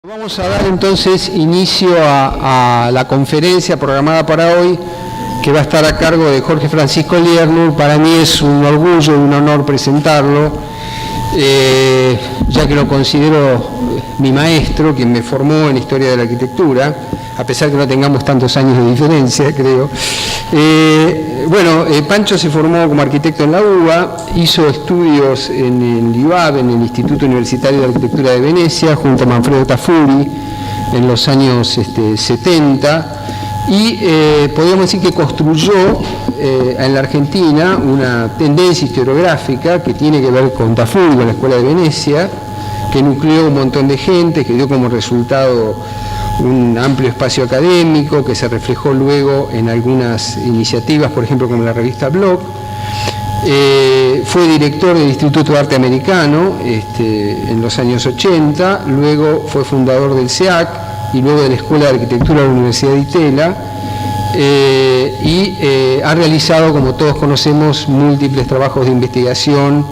Vamos a dar entonces inicio a la conferencia programada para hoy, que va a estar a cargo de Jorge Francisco Liernur. Para mí es un orgullo y un honor presentarlo, ya que lo considero mi maestro, quien me formó en Historia de la Arquitectura, a pesar que no tengamos tantos años de diferencia, creo. Pancho se formó como arquitecto en la UBA, hizo estudios en el IUAB, en el Instituto Universitario de Arquitectura de Venecia, junto a Manfredo Tafuri, en los años 70, y podríamos decir que construyó en la Argentina una tendencia historiográfica que tiene que ver con Tafuri, con la Escuela de Venecia, que nucleó un montón de gente, que dio como resultado un amplio espacio académico que se reflejó luego en algunas iniciativas, por ejemplo, como la revista Blog. Fue director del Instituto de Arte Americano en los años 80, luego fue fundador del SEAC y luego de la Escuela de Arquitectura de la Universidad de Itela, y ha realizado, como todos conocemos, múltiples trabajos de investigación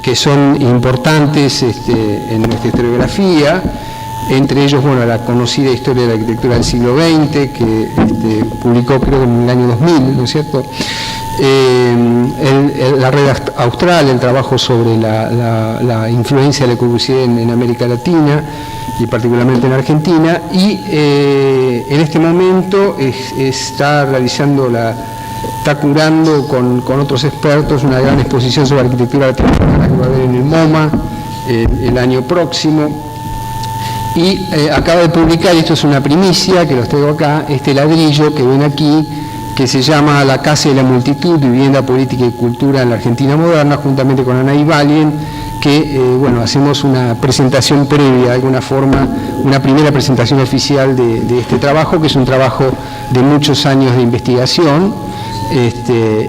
que son importantes en nuestra historiografía. Entre ellos, la conocida Historia de la Arquitectura del siglo XX, que publicó creo en el año 2000, ¿no es cierto? La red austral, el trabajo sobre la influencia de Le Corbusier en América Latina y particularmente en Argentina, y en este momento está curando con otros expertos una gran exposición sobre arquitectura latinoamericana que va a haber en el MoMA el año próximo. Y acaba de publicar, esto es una primicia que los traigo acá, este ladrillo que ven aquí, que se llama La Casa de la Multitud, Vivienda, Política y Cultura en la Argentina Moderna, juntamente con Anaí Valien, que hacemos una presentación previa, de alguna forma, una primera presentación oficial de este trabajo, que es un trabajo de muchos años de investigación,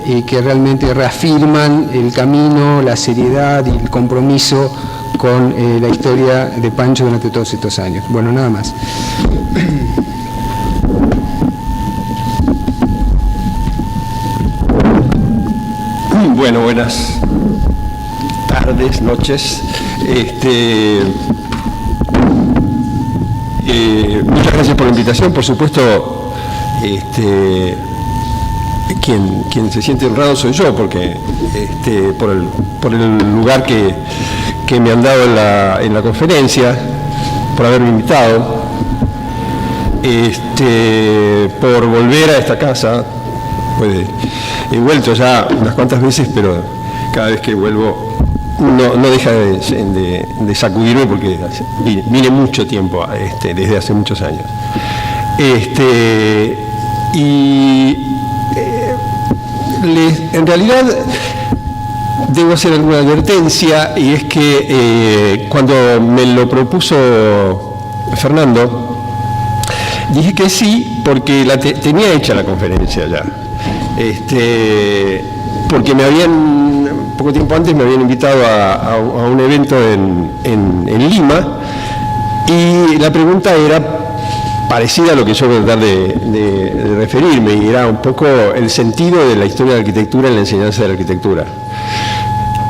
y que realmente reafirman el camino, la seriedad y el compromiso con la historia de Pancho durante todos estos años. Bueno, nada más. Bueno, buenas tardes, noches. Muchas gracias por la invitación. Por supuesto, quien se siente honrado soy yo, porque por el lugar que me han dado en la conferencia, por haberme invitado, por volver a esta casa. He vuelto ya unas cuantas veces, pero cada vez que vuelvo no deja de sacudirme, porque vine mucho tiempo, desde hace muchos años. En realidad debo hacer alguna advertencia, y es que cuando me lo propuso Fernando, dije que sí, porque tenía hecha la conferencia ya. Porque poco tiempo antes me habían invitado a un evento en Lima, y la pregunta era parecida a lo que yo voy a tratar de referirme, y era un poco el sentido de la historia de la arquitectura en la enseñanza de la arquitectura.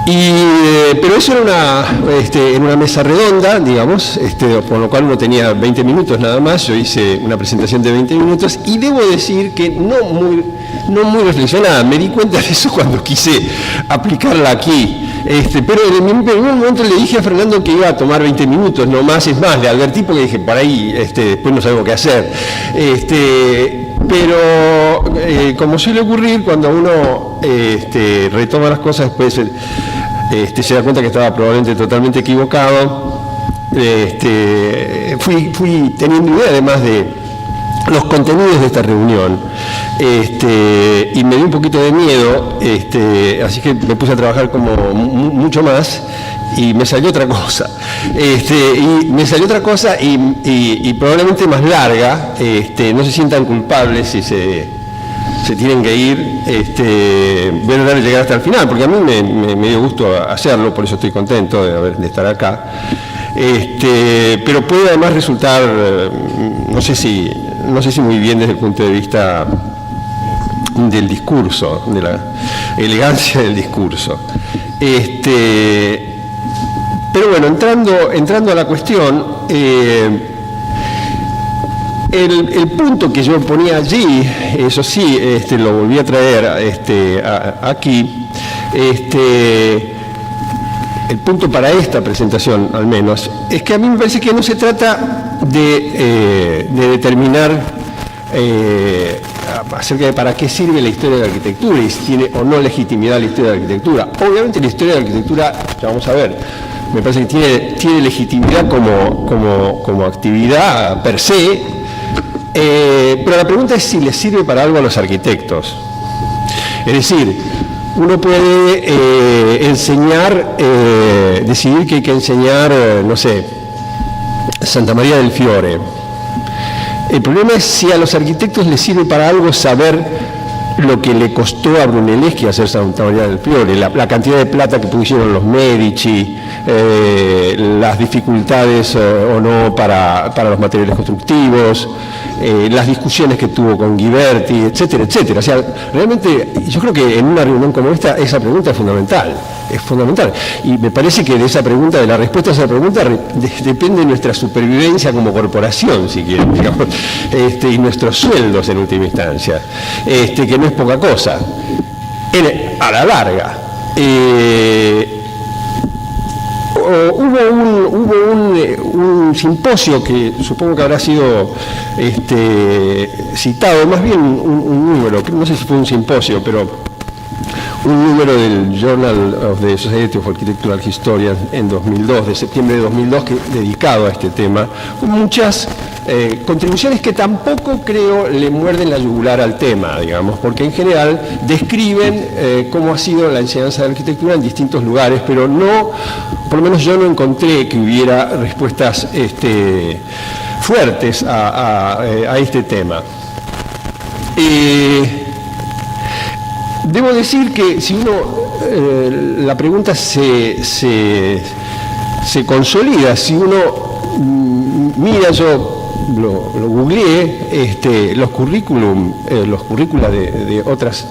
Pero eso era en una mesa redonda, digamos, por lo cual uno tenía 20 minutos nada más. Yo hice una presentación de 20 minutos, y debo decir que no muy reflexionada. Me di cuenta de eso cuando quise aplicarla aquí. Pero en mi primer momento le dije a Fernando que iba a tomar 20 minutos, no más. Es más, le advertí, porque dije, por ahí después no sabemos qué hacer. Pero como suele ocurrir, cuando uno retoma las cosas, después se da cuenta que estaba probablemente totalmente equivocado. Fui teniendo idea, además, de los contenidos de esta reunión, y me dio un poquito de miedo, así que me puse a trabajar como mucho más, y me salió otra cosa. Y probablemente más larga. No se sientan culpables si se tienen que ir. Voy a tratar de llegar hasta el final, porque a mí me dio gusto hacerlo, por eso estoy contento de estar acá. Pero puede además resultar, no sé si muy bien desde el punto de vista del discurso, de la elegancia del discurso. Pero bueno, entrando a la cuestión, El punto que yo ponía allí, eso sí, lo volví a traer aquí, el punto para esta presentación al menos, es que a mí me parece que no se trata de determinar acerca de para qué sirve la historia de la arquitectura y si tiene o no legitimidad la historia de la arquitectura. Obviamente la historia de la arquitectura, ya vamos a ver, me parece que tiene legitimidad como actividad per se, pero la pregunta es si le sirve para algo a los arquitectos. Es decir, uno puede enseñar, decidir que hay que enseñar, no sé, Santa María del Fiore. El problema es si a los arquitectos les sirve para algo saber lo que le costó a Brunelleschi hacer Santa María del Fiore, la cantidad de plata que pusieron los Medici, las dificultades o no para los materiales constructivos, las discusiones que tuvo con Ghiberti, etcétera, etcétera. O sea, realmente yo creo que en una reunión como esta esa pregunta es fundamental. Y me parece que de esa pregunta, de la respuesta a esa pregunta, depende nuestra supervivencia como corporación, si quieren, digamos, y nuestros sueldos en última instancia, que no es poca cosa, a la larga. Hubo un simposio que supongo que habrá sido citado, más bien un número, no sé si fue un simposio, pero un número del Journal of the Society of Architectural Historians en 2002, de septiembre de 2002, dedicado a este tema, con muchas contribuciones que tampoco creo le muerden la yugular al tema, digamos, porque en general describen cómo ha sido la enseñanza de arquitectura en distintos lugares, pero no, por lo menos yo no encontré que hubiera respuestas fuertes a este tema. Debo decir que si uno, la pregunta se consolida, si uno mira, yo lo googleé, los currícula de otras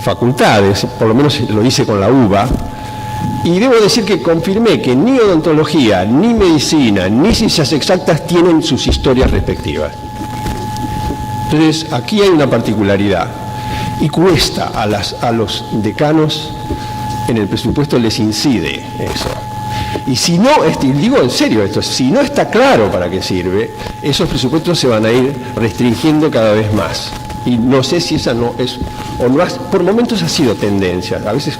facultades, por lo menos lo hice con la UBA, y debo decir que confirmé que ni odontología, ni medicina, ni ciencias exactas tienen sus historias respectivas. Entonces, aquí hay una particularidad. Y cuesta a los decanos, en el presupuesto les incide eso. Y si no, digo en serio esto, si no está claro para qué sirve, esos presupuestos se van a ir restringiendo cada vez más. Y no sé si esa no es, o no por momentos ha sido tendencia, a veces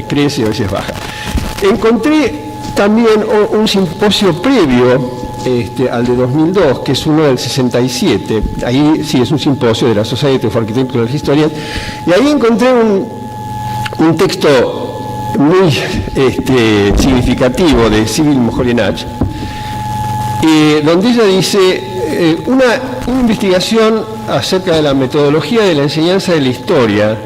crece y a veces baja. Encontré también un simposio previo al de 2002, que es uno del 67, ahí sí es un simposio de la Society of Architectural Historians, y ahí encontré un texto muy significativo de Sibyl Moholy-Nagy, donde ella dice una investigación acerca de la metodología de la enseñanza de la historia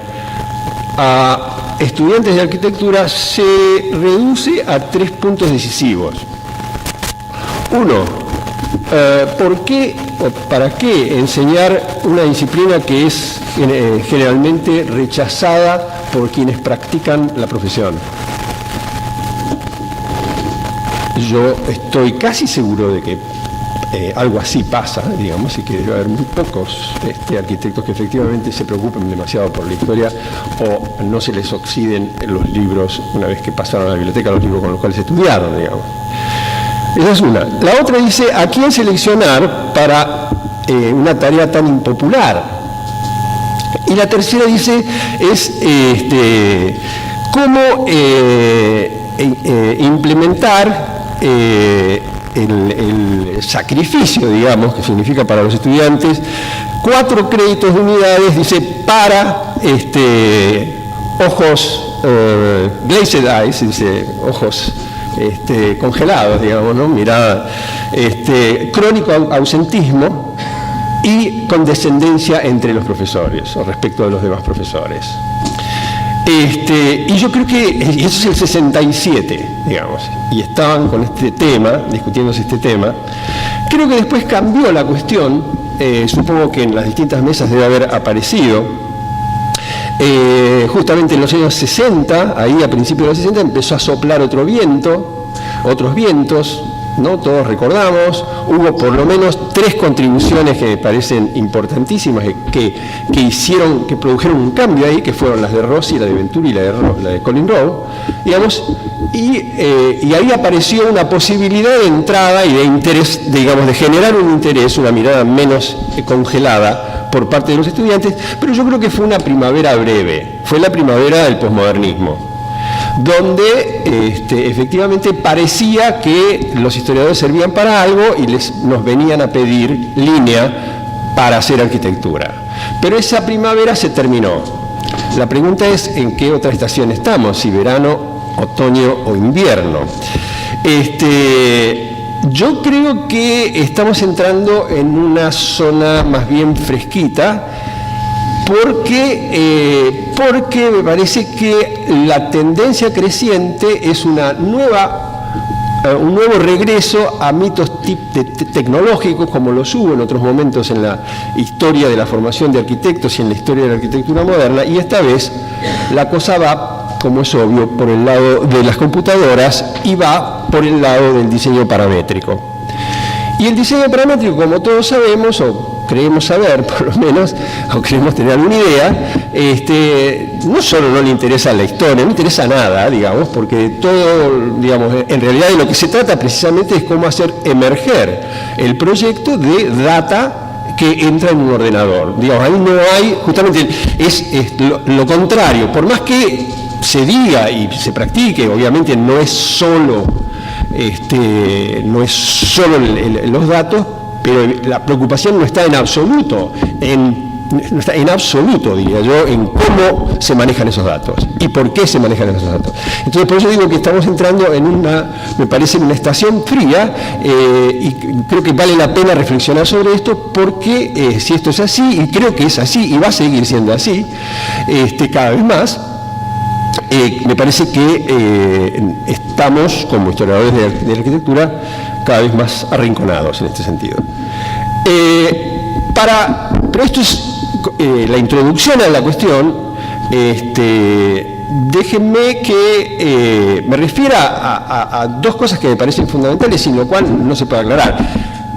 a estudiantes de arquitectura se reduce a 3 puntos decisivos. Uno, ¿por qué o para qué enseñar una disciplina que es generalmente rechazada por quienes practican la profesión? Yo estoy casi seguro de que algo así pasa, digamos, y que debe haber muy pocos arquitectos que efectivamente se preocupen demasiado por la historia o no se les oxiden los libros una vez que pasaron a la biblioteca los libros con los cuales estudiaron, digamos. Esa es una. La otra dice, ¿a quién seleccionar para una tarea tan impopular? Y la tercera dice, es cómo implementar el sacrificio, digamos, que significa para los estudiantes, 4 créditos de unidades, dice, para ojos, glazed eyes, dice, ojos congelados, digamos, ¿no? Mirada, crónico ausentismo y condescendencia entre los profesores o respecto de los demás profesores. Y yo creo que y eso es el 67, digamos, y estaban con este tema, discutiéndose este tema. Creo que después cambió la cuestión, supongo que en las distintas mesas debe haber aparecido. Justamente en los años 60, ahí a principios de los 60, empezó a soplar otros vientos, ¿no? Todos recordamos, hubo por lo menos 3 contribuciones que me parecen importantísimas, que produjeron un cambio ahí, que fueron las de Rossi, la de Venturi y la de Colin Rowe, digamos, y ahí apareció una posibilidad de entrada y de interés, digamos, de generar un interés, una mirada menos congelada por parte de los estudiantes, pero yo creo que fue una primavera breve, fue la primavera del posmodernismo, donde efectivamente parecía que los historiadores servían para algo y nos venían a pedir línea para hacer arquitectura. Pero esa primavera se terminó. La pregunta es en qué otra estación estamos, si verano, otoño o invierno. Yo creo que estamos entrando en una zona más bien fresquita, porque me parece que la tendencia creciente es un nuevo regreso a mitos tecnológicos, como los hubo en otros momentos en la historia de la formación de arquitectos y en la historia de la arquitectura moderna, y esta vez la cosa va, como es obvio, por el lado de las computadoras y va por el lado del diseño paramétrico. Y el diseño paramétrico, como todos sabemos, o creemos saber, por lo menos, o creemos tener alguna idea, no solo no le interesa la historia, no le interesa nada, digamos, porque todo, digamos, en realidad de lo que se trata precisamente es cómo hacer emerger el proyecto de data que entra en un ordenador. Digamos, ahí no hay, justamente, es lo contrario, por más que se diga y se practique, obviamente no es solo los datos, pero la preocupación no está en absoluto, diría yo, en cómo se manejan esos datos y por qué se manejan esos datos. Entonces, por eso digo que estamos entrando me parece, en una estación fría, y creo que vale la pena reflexionar sobre esto, porque si esto es así, y creo que es así, y va a seguir siendo así, cada vez más, me parece que estamos, como historiadores de la arquitectura, cada vez más arrinconados en este sentido. Pero esto es la introducción a la cuestión. Déjenme que me refiera a 2 cosas que me parecen fundamentales, sin lo cual no se puede aclarar.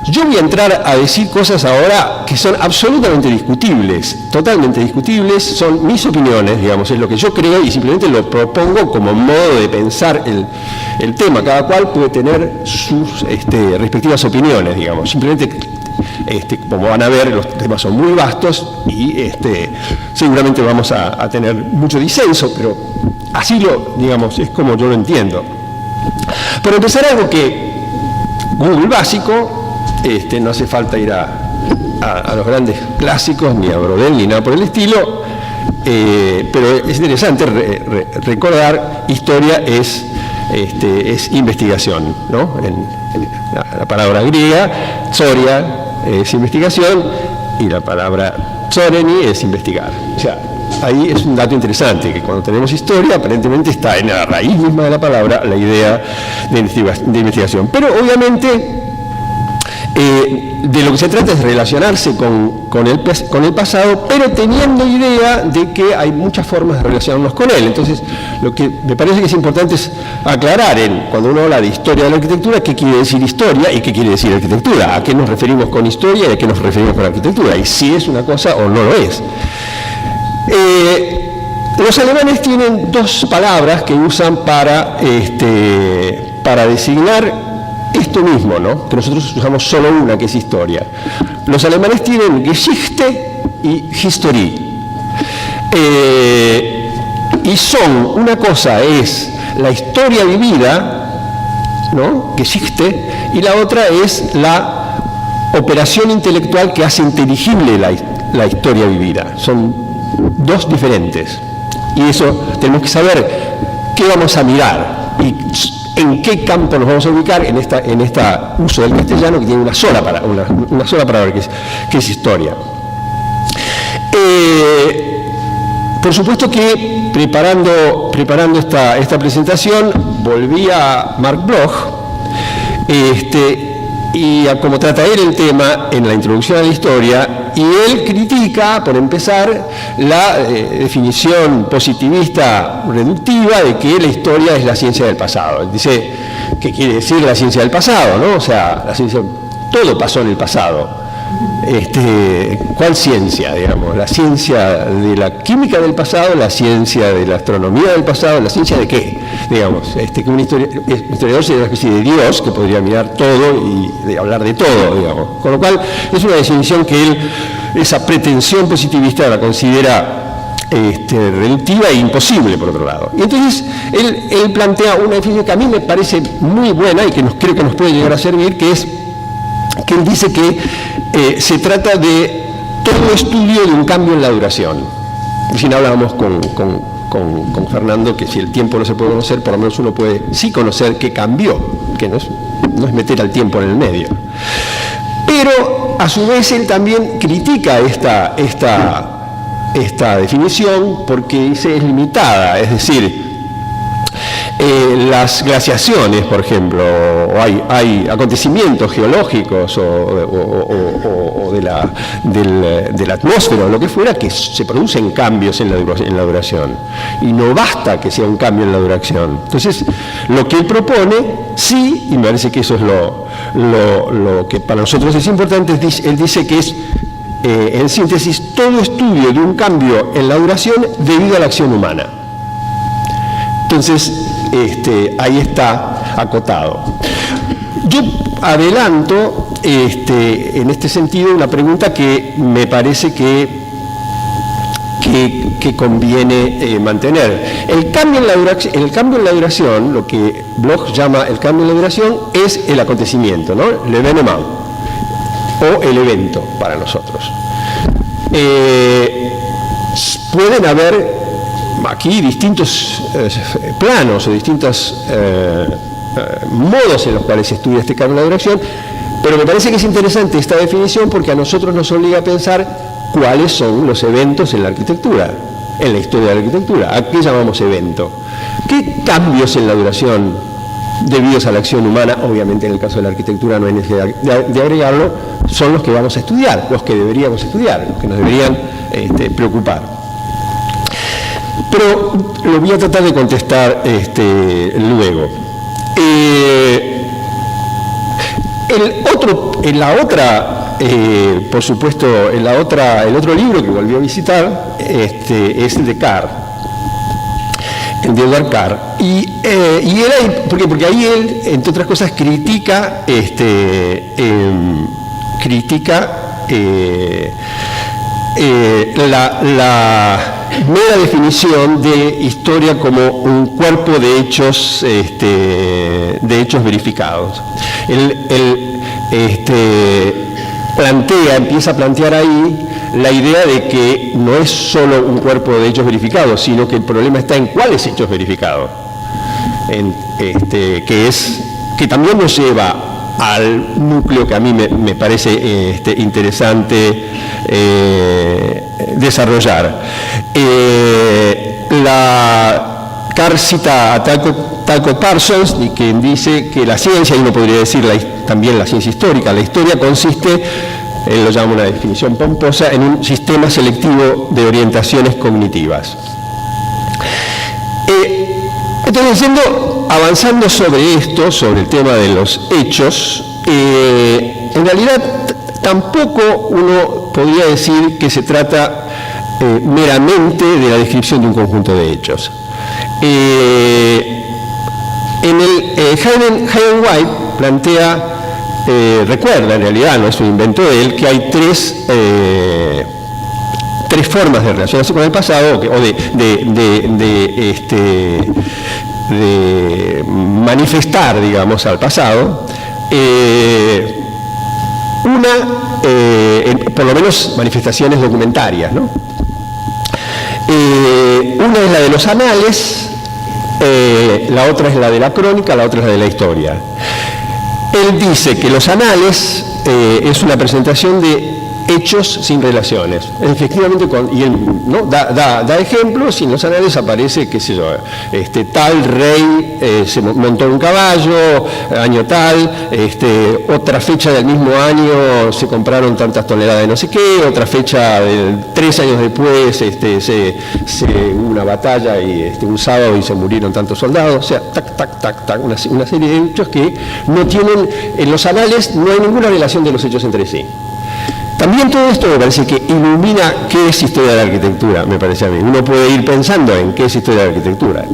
Yo voy a entrar a decir cosas ahora que son absolutamente discutibles, totalmente discutibles, son mis opiniones, digamos, es lo que yo creo y simplemente lo propongo como modo de pensar el tema. Cada cual puede tener sus respectivas opiniones, digamos, simplemente, como van a ver, los temas son muy vastos y seguramente vamos a tener mucho disenso, pero así digamos, es como yo lo entiendo. Por empezar, algo que Google básico, no hace falta ir a los grandes clásicos, ni a Brodel, ni nada por el estilo, pero es interesante recordar, historia es investigación, ¿no? En la palabra griega, zoria es investigación, y la palabra zoreni es investigar. O sea, ahí es un dato interesante, que cuando tenemos historia, aparentemente está en la raíz misma de la palabra la idea de investigación. Pero obviamente, de lo que se trata es relacionarse con el pasado, pero teniendo idea de que hay muchas formas de relacionarnos con él. Entonces, lo que me parece que es importante es aclarar, cuando uno habla de historia de la arquitectura, qué quiere decir historia y qué quiere decir arquitectura, a qué nos referimos con historia y a qué nos referimos con arquitectura, y si es una cosa o no lo es. Los alemanes tienen 2 palabras que usan para designar esto mismo, ¿no? Que nosotros usamos solo una, que es historia. Los alemanes tienen Geschichte y Historie. Y una cosa es la historia vivida, ¿no? Geschichte, y la otra es la operación intelectual que hace inteligible la historia vivida. Son 2 diferentes. Y eso tenemos que saber qué vamos a mirar y en qué campo nos vamos a ubicar en este uso del castellano, que tiene una sola palabra, que es historia. Por supuesto que preparando esta presentación volví a Mark Bloch, y como trata él el tema en la introducción a la historia, Y él critica, por empezar, la definición positivista reductiva de que la historia es la ciencia del pasado. Él dice, ¿qué quiere decir la ciencia del pasado, no? O sea, la ciencia, todo pasó en el pasado. ¿Cuál ciencia, digamos? La ciencia de la química del pasado, la ciencia de la astronomía del pasado, la ciencia de qué, digamos, que un historiador sería una especie de Dios que podría mirar todo y hablar de todo, digamos. Con lo cual es una definición que él, esa pretensión positivista la considera reductiva e imposible, por otro lado. Y entonces él plantea una definición que a mí me parece muy buena y que creo que nos puede llegar a servir, que es que él dice que se trata de todo estudio de un cambio en la duración. Recién hablábamos con Fernando que si el tiempo no se puede conocer, por lo menos uno puede sí conocer qué cambió, que no es meter al tiempo en el medio. Pero a su vez él también critica esta definición porque dice es limitada, es decir, las glaciaciones, por ejemplo, o hay acontecimientos geológicos o de la atmósfera o lo que fuera, que se producen cambios en la duración. Y no basta que sea un cambio en la duración. Entonces, lo que él propone, sí, y me parece que eso es lo que para nosotros es importante, él dice que es, en síntesis, todo estudio de un cambio en la duración debido a la acción humana. Entonces, ahí está acotado. Yo adelanto en este sentido una pregunta que me parece que conviene mantener. El cambio en la duración, lo que Bloch llama el cambio en la duración, es el acontecimiento, ¿no? L'événement, o el evento para nosotros. Pueden haber aquí distintos planos o distintos modos en los cuales se estudia este cambio de la duración, pero me parece que es interesante esta definición porque a nosotros nos obliga a pensar cuáles son los eventos en la arquitectura, en la historia de la arquitectura. ¿A qué llamamos evento? ¿Qué cambios en la duración debidos a la acción humana, obviamente en el caso de la arquitectura no hay necesidad de agregarlo, son los que vamos a estudiar, los que deberíamos estudiar, los que nos deberían preocupar? Pero lo voy a tratar de contestar luego. Por supuesto, el otro libro que volví a visitar es el de Carr, el de Edward Carr. Y él ahí, porque ahí él, entre otras cosas, critica la mera definición de historia como un cuerpo de hechos verificados. Él empieza a plantear ahí la idea de que no es solo un cuerpo de hechos verificados, sino que el problema está en cuáles hechos verificados, que también nos lleva al núcleo que a mí me parece interesante desarrollar. Carr cita a Talcott Parsons, quien dice que la ciencia, y uno podría decir también la ciencia histórica, la historia consiste, él lo llama una definición pomposa, en un sistema selectivo de orientaciones cognitivas. Entonces, avanzando sobre esto, sobre el tema de los hechos, en realidad tampoco uno podría decir que se trata meramente de la descripción de un conjunto de hechos. Hayden White plantea, recuerda en realidad, no es un invento de él, que hay tres formas de relacionarse con el pasado, o de manifestar, digamos, al pasado. Por lo menos manifestaciones documentarias, ¿no? Una es la de los anales, la otra es la de la crónica, la otra es la de la historia. Él dice que los anales es una presentación de hechos sin relaciones. Efectivamente, y él, ¿no? da ejemplos, y en los anales aparece, qué sé yo, tal rey se montó en un caballo, año tal, otra fecha del mismo año se compraron tantas toneladas de no sé qué, otra fecha, 3 años después hubo una batalla y un sábado y se murieron tantos soldados, o sea, una serie de hechos que no tienen, en los anales no hay ninguna relación de los hechos entre sí. También todo esto me parece que ilumina qué es historia de la arquitectura, me parece a mí. Uno puede ir pensando en qué es historia de la arquitectura.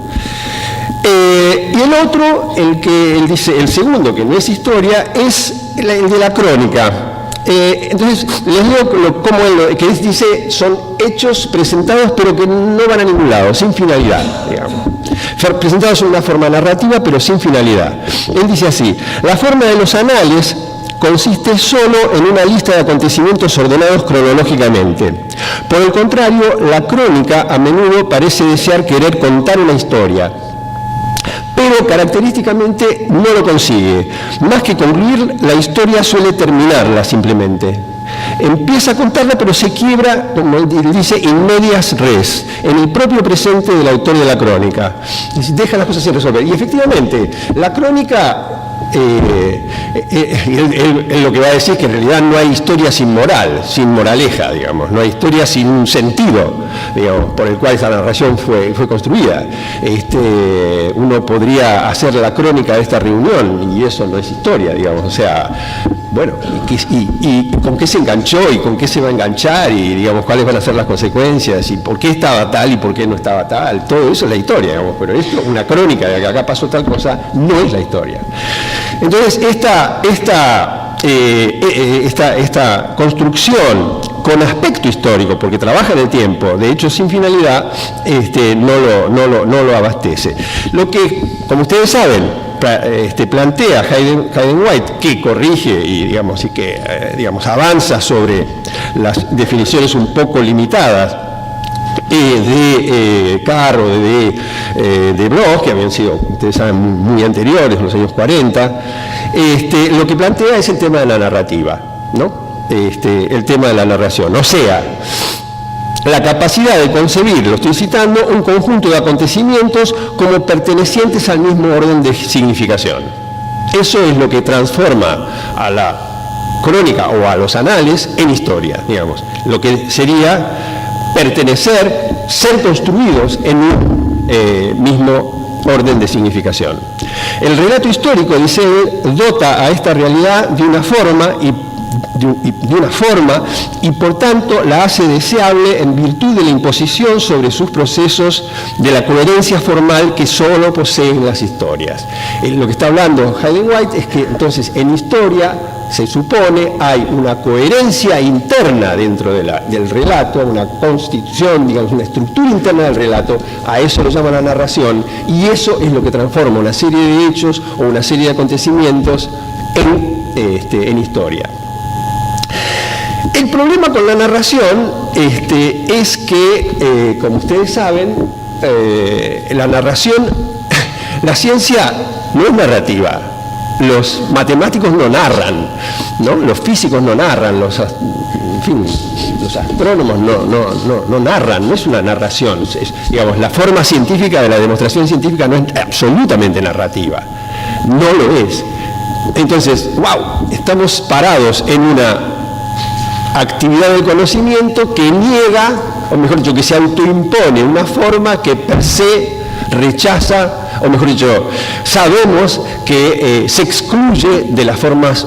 Y el otro, él dice, el segundo, que no es historia, es el de la crónica. Entonces, les leo cómo él, que dice, son hechos presentados pero que no van a ningún lado, sin finalidad, digamos. Presentados en una forma narrativa pero sin finalidad. Él dice así: la forma de los anales consiste solo en una lista de acontecimientos ordenados cronológicamente. Por el contrario, la crónica a menudo parece desear querer contar una historia, pero característicamente no lo consigue. Más que concluir, la historia suele terminarla simplemente. Empieza a contarla, pero se quiebra, como él dice, in medias res, en el propio presente del autor de la crónica. Deja las cosas sin resolver. Y efectivamente, la crónica, él lo que va a decir es que en realidad no hay historia sin moral, sin moraleja, digamos, no hay historia sin un sentido, digamos, por el cual esa narración fue construida. Uno podría hacer la crónica de esta reunión y eso no es historia, digamos, o sea, bueno, y con qué se enganchó y con qué se va a enganchar y, digamos, cuáles van a ser las consecuencias y por qué estaba tal y por qué no estaba tal, todo eso es la historia, digamos, pero esto, una crónica de que acá pasó tal cosa, no es la historia. Entonces, esta construcción con aspecto histórico, porque trabaja en el tiempo, de hecho sin finalidad, no lo abastece. Lo que, como ustedes saben, plantea Hayden White, que corrige y digamos avanza sobre las definiciones un poco limitadas de Carro, de Bloch, que habían sido, ustedes saben, muy anteriores, en los años 40, lo que plantea es el tema de la narrativa, ¿no? El tema de la narración, o sea, la capacidad de concebir, lo estoy citando, un conjunto de acontecimientos como pertenecientes al mismo orden de significación. Eso es lo que transforma a la crónica o a los anales en historia, digamos, lo que sería pertenecer, ser construidos en un mismo orden de significación. El relato histórico, dice él, dota a esta realidad de una forma y por tanto la hace deseable en virtud de la imposición sobre sus procesos de la coherencia formal que solo poseen las historias. Lo que está hablando Hayden White es que entonces en historia se supone hay una coherencia interna dentro del relato, una constitución, digamos, una estructura interna del relato, a eso lo llama la narración, y eso es lo que transforma una serie de hechos o una serie de acontecimientos en historia. El problema con la narración es que, como ustedes saben, la narración, la ciencia no es narrativa. Los matemáticos no narran, ¿no? Los físicos no narran, los astrónomos no narran, no es una narración. Digamos, la forma científica de la demostración científica no es absolutamente narrativa, no lo es. Entonces, wow, estamos parados en una actividad del conocimiento que niega, o mejor dicho, que se autoimpone una forma que per se rechaza, o mejor dicho, sabemos que se excluye de las formas,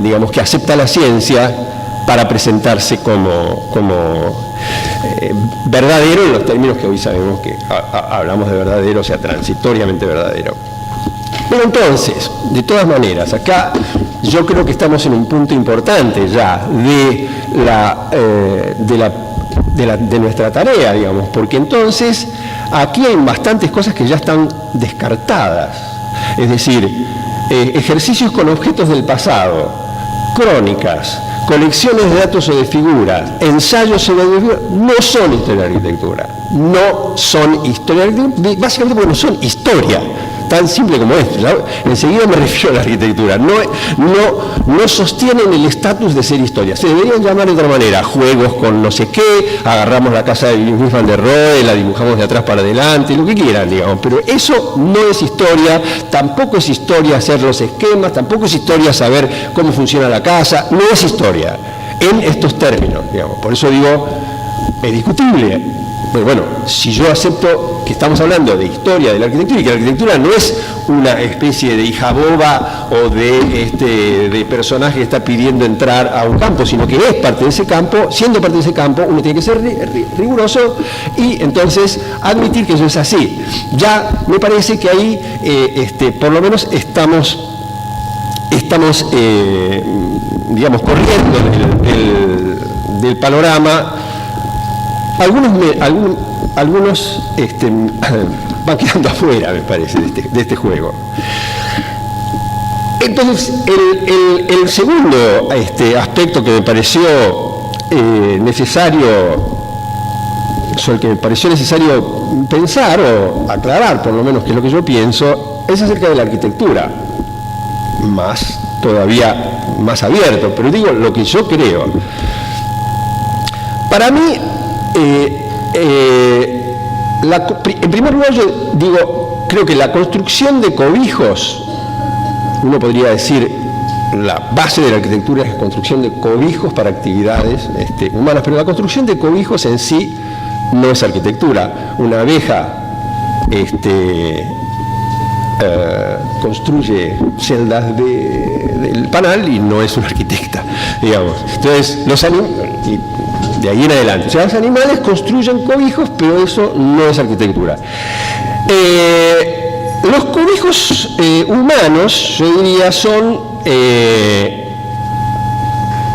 digamos, que acepta la ciencia para presentarse como verdadero en los términos que hoy sabemos que hablamos de verdadero, o sea, transitoriamente verdadero. Pero entonces, de todas maneras, acá yo creo que estamos en un punto importante ya de nuestra tarea, digamos, porque entonces aquí hay bastantes cosas que ya están descartadas, es decir, ejercicios con objetos del pasado, crónicas, colecciones de datos o de figuras, ensayos sobre la arquitectura, no son historia de la arquitectura, no son historia de la arquitectura, básicamente porque no son historia, tan simple como esto. Enseguida me refiero a la arquitectura. No sostienen el estatus de ser historia. Se deberían llamar de otra manera, juegos con no sé qué, agarramos la casa de Luis van der Rohe, la dibujamos de atrás para adelante, lo que quieran, digamos. Pero eso no es historia, tampoco es historia hacer los esquemas, tampoco es historia saber cómo funciona la casa, no es historia en estos términos, digamos. Por eso digo, es discutible. Pero bueno, si yo acepto que estamos hablando de historia de la arquitectura y que la arquitectura no es una especie de hija boba o de personaje que está pidiendo entrar a un campo, sino que es parte de ese campo, siendo parte de ese campo uno tiene que ser riguroso y entonces admitir que eso es así. Ya me parece que ahí por lo menos estamos digamos, corriendo del panorama. Algunos van quedando afuera, me parece, de este juego. Entonces, el segundo aspecto que me pareció necesario, sobre el que me pareció necesario pensar o aclarar, por lo menos, que es lo que yo pienso, es acerca de la arquitectura. Todavía más abierto, pero digo lo que yo creo. Para mí, en primer lugar, yo digo, creo que la construcción de cobijos, uno podría decir, la base de la arquitectura es la construcción de cobijos para actividades humanas, pero la construcción de cobijos en sí no es arquitectura. Una abeja construye celdas del panal y no es una arquitecta, digamos. Entonces, de ahí en adelante, o sea, los animales construyen cobijos, pero eso no es arquitectura. Los cobijos humanos, yo diría, son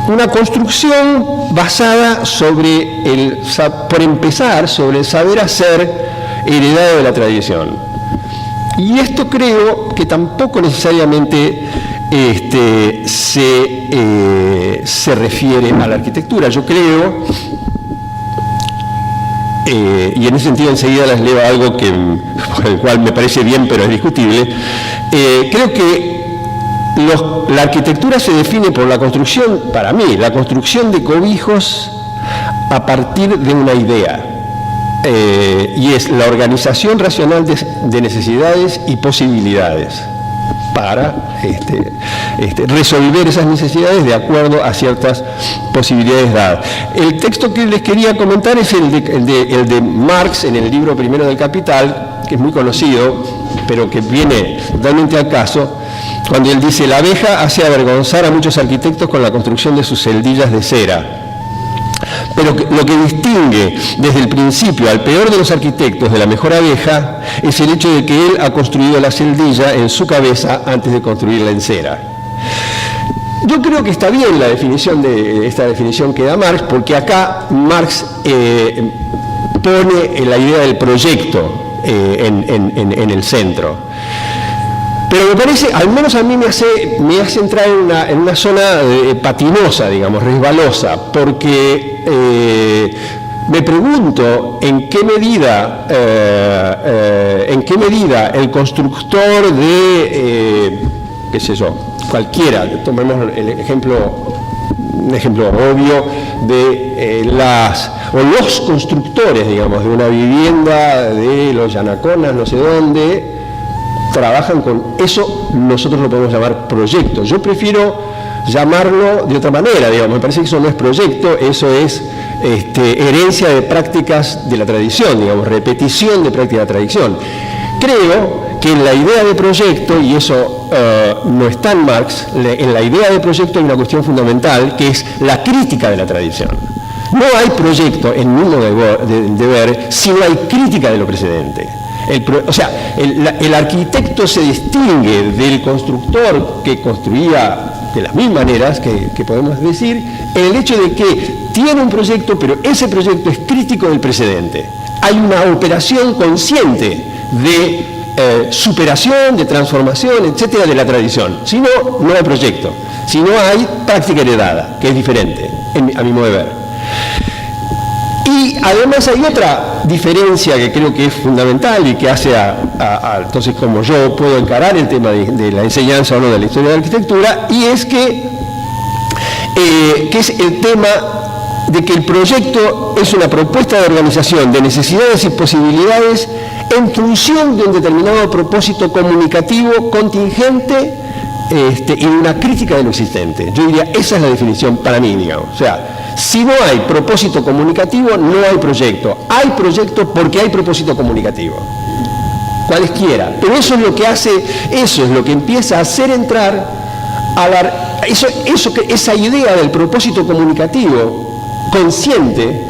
una construcción basada por empezar, sobre el saber hacer heredado de la tradición. Y esto creo que tampoco necesariamente se refiere a la arquitectura. Yo creo, y en ese sentido enseguida les leo algo por el cual me parece bien, pero es discutible, creo que la arquitectura se define por la construcción, para mí, la construcción de cobijos a partir de una idea. Y es la organización racional de necesidades y posibilidades para resolver esas necesidades de acuerdo a ciertas posibilidades dadas. El texto que les quería comentar es el de Marx en el libro primero del Capital, que es muy conocido, pero que viene totalmente al caso, cuando él dice: la abeja hace avergonzar a muchos arquitectos con la construcción de sus celdillas de cera. Pero lo que distingue desde el principio al peor de los arquitectos de la mejor abeja es el hecho de que él ha construido la celdilla en su cabeza antes de construirla en cera. Yo creo que está bien esta definición que da Marx, porque acá Marx pone la idea del proyecto en el centro. Pero me parece, al menos a mí me hace entrar en una zona patinosa, digamos, resbalosa, porque me pregunto en qué medida el constructor qué sé yo, cualquiera, tomemos un ejemplo obvio de los constructores, digamos, de una vivienda de los Yanaconas, no sé dónde, trabajan con eso. Nosotros lo podemos llamar proyecto. Yo prefiero llamarlo de otra manera, digamos. Me parece que eso no es proyecto, eso es herencia de prácticas de la tradición, digamos, repetición de prácticas de la tradición. Creo que en la idea de proyecto, y eso no está en Marx, en la idea de proyecto hay una cuestión fundamental, que es la crítica de la tradición. No hay proyecto en mi modo de ver si no hay crítica de lo precedente. El arquitecto se distingue del constructor que construía de las mismas maneras que podemos decir, en el hecho de que tiene un proyecto, pero ese proyecto es crítico del precedente. Hay una operación consciente de superación, de transformación, etcétera, de la tradición. Si no, no hay proyecto. Si no hay práctica heredada, que es diferente, a mi modo de ver. Y además hay otra diferencia que creo que es fundamental y que hace entonces como yo puedo encarar el tema de la enseñanza o no de la historia de la arquitectura, y es que es el tema de que el proyecto es una propuesta de organización de necesidades y posibilidades en función de un determinado propósito comunicativo contingente y una crítica de lo existente. Yo diría, esa es la definición para mí, digamos. O sea, si no hay propósito comunicativo, no hay proyecto. Hay proyecto porque hay propósito comunicativo. Cualesquiera. Pero eso es lo que hace, eso es lo que empieza a hacer entrar a esa idea del propósito comunicativo consciente,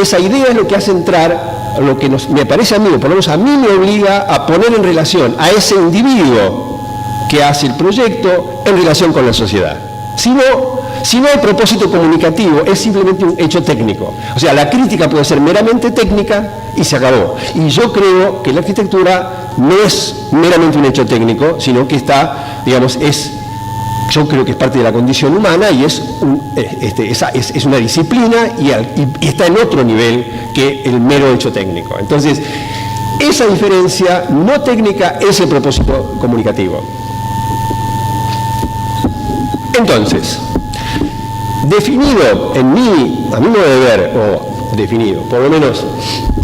esa idea es lo que hace entrar, lo que me parece a mí, o por lo menos a mí me obliga a poner en relación a ese individuo que hace el proyecto en relación con la sociedad. Si no hay propósito comunicativo, es simplemente un hecho técnico. O sea, la crítica puede ser meramente técnica y se acabó. Y yo creo que la arquitectura no es meramente un hecho técnico, sino que está, digamos, yo creo que es parte de la condición humana y es una disciplina y está en otro nivel que el mero hecho técnico. Entonces, esa diferencia no técnica es el propósito comunicativo. Entonces, definido a mi modo de ver, o definido, por lo menos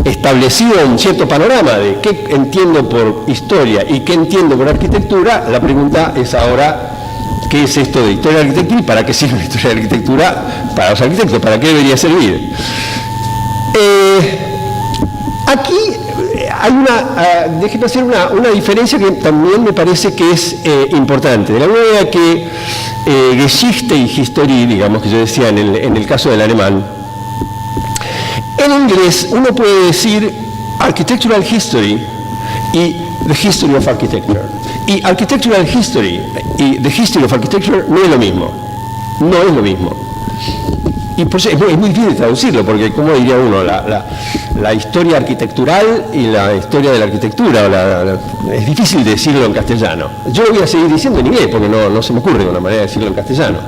establecido un cierto panorama de qué entiendo por historia y qué entiendo por arquitectura, la pregunta es ahora, ¿qué es esto de historia de la arquitectura y para qué sirve la historia de la arquitectura para los arquitectos? ¿Para qué debería servir? Aquí hay déjeme hacer una diferencia que también me parece que es importante. De la misma manera que Geschichte y Historie, digamos que yo decía en el caso del alemán, en inglés uno puede decir Architectural History y The History of Architecture. Y Architectural History y The History of Architecture no es lo mismo. No es lo mismo. Y por eso es muy difícil traducirlo, porque ¿cómo diría uno? La historia arquitectural y la historia de la arquitectura. Es difícil decirlo en castellano. Yo lo voy a seguir diciendo en inglés, porque no se me ocurre una manera de decirlo en castellano.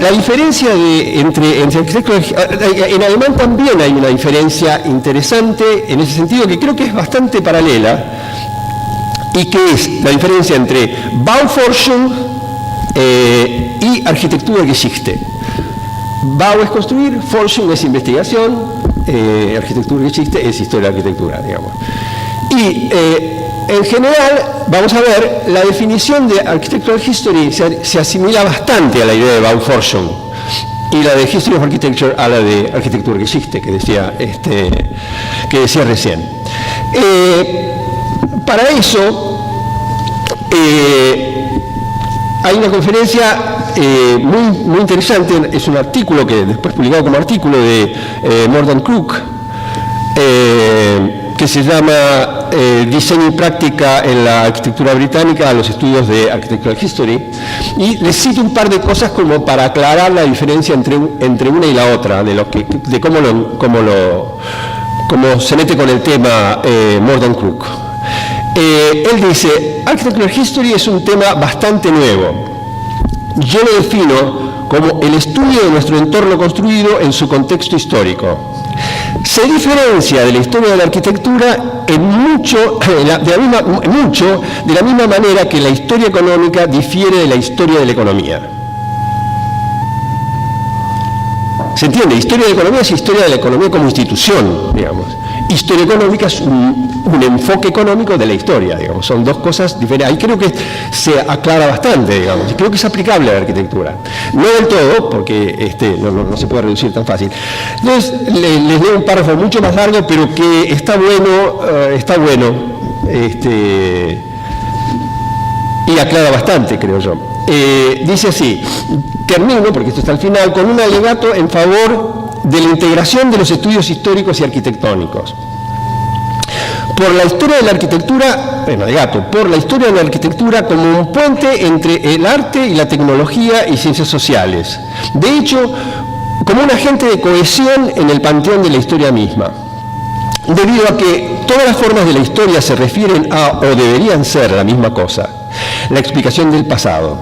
La diferencia entre arquitectos, en alemán también hay una diferencia interesante en ese sentido que creo que es bastante paralela y que es la diferencia entre Bauforschung y Architekturgeschichte. Bau es construir, Forschung es investigación, Architekturgeschichte es historia de la arquitectura, digamos. Y en general, vamos a ver, la definición de Architectural History se asimila bastante a la idea de Bauforschung y la de History of Architecture a la de Architekturgeschichte que decía recién. Para eso, hay una conferencia muy interesante, es un artículo que después publicado como artículo de Morten Krook, que se llama Diseño y práctica en la arquitectura británica, los estudios de Architectural History, y les cito un par de cosas como para aclarar la diferencia entre una y la otra, de cómo se mete con el tema Morten Krook. Él dice, Architectural History es un tema bastante nuevo. Yo lo defino como el estudio de nuestro entorno construido en su contexto histórico. Se diferencia de la historia de la arquitectura mucho de la misma manera que la historia económica difiere de la historia de la economía. ¿Se entiende? Historia de la economía es historia de la economía como institución, digamos. Historia económica es un enfoque económico de la historia, digamos. Son dos cosas diferentes. Ahí creo que se aclara bastante, digamos. Y creo que es aplicable a la arquitectura. No del todo, porque no se puede reducir tan fácil. Entonces, les leo un párrafo mucho más largo, pero que está bueno, y aclara bastante, creo yo. Dice así, termino, porque esto está al final, con un alegato en favor de la integración de los estudios históricos y arquitectónicos. Por la historia de la arquitectura, por la historia de la arquitectura como un puente entre el arte y la tecnología y ciencias sociales. De hecho, como un agente de cohesión en el panteón de la historia misma. Debido a que todas las formas de la historia se refieren a o deberían ser la misma cosa. la explicación del pasado.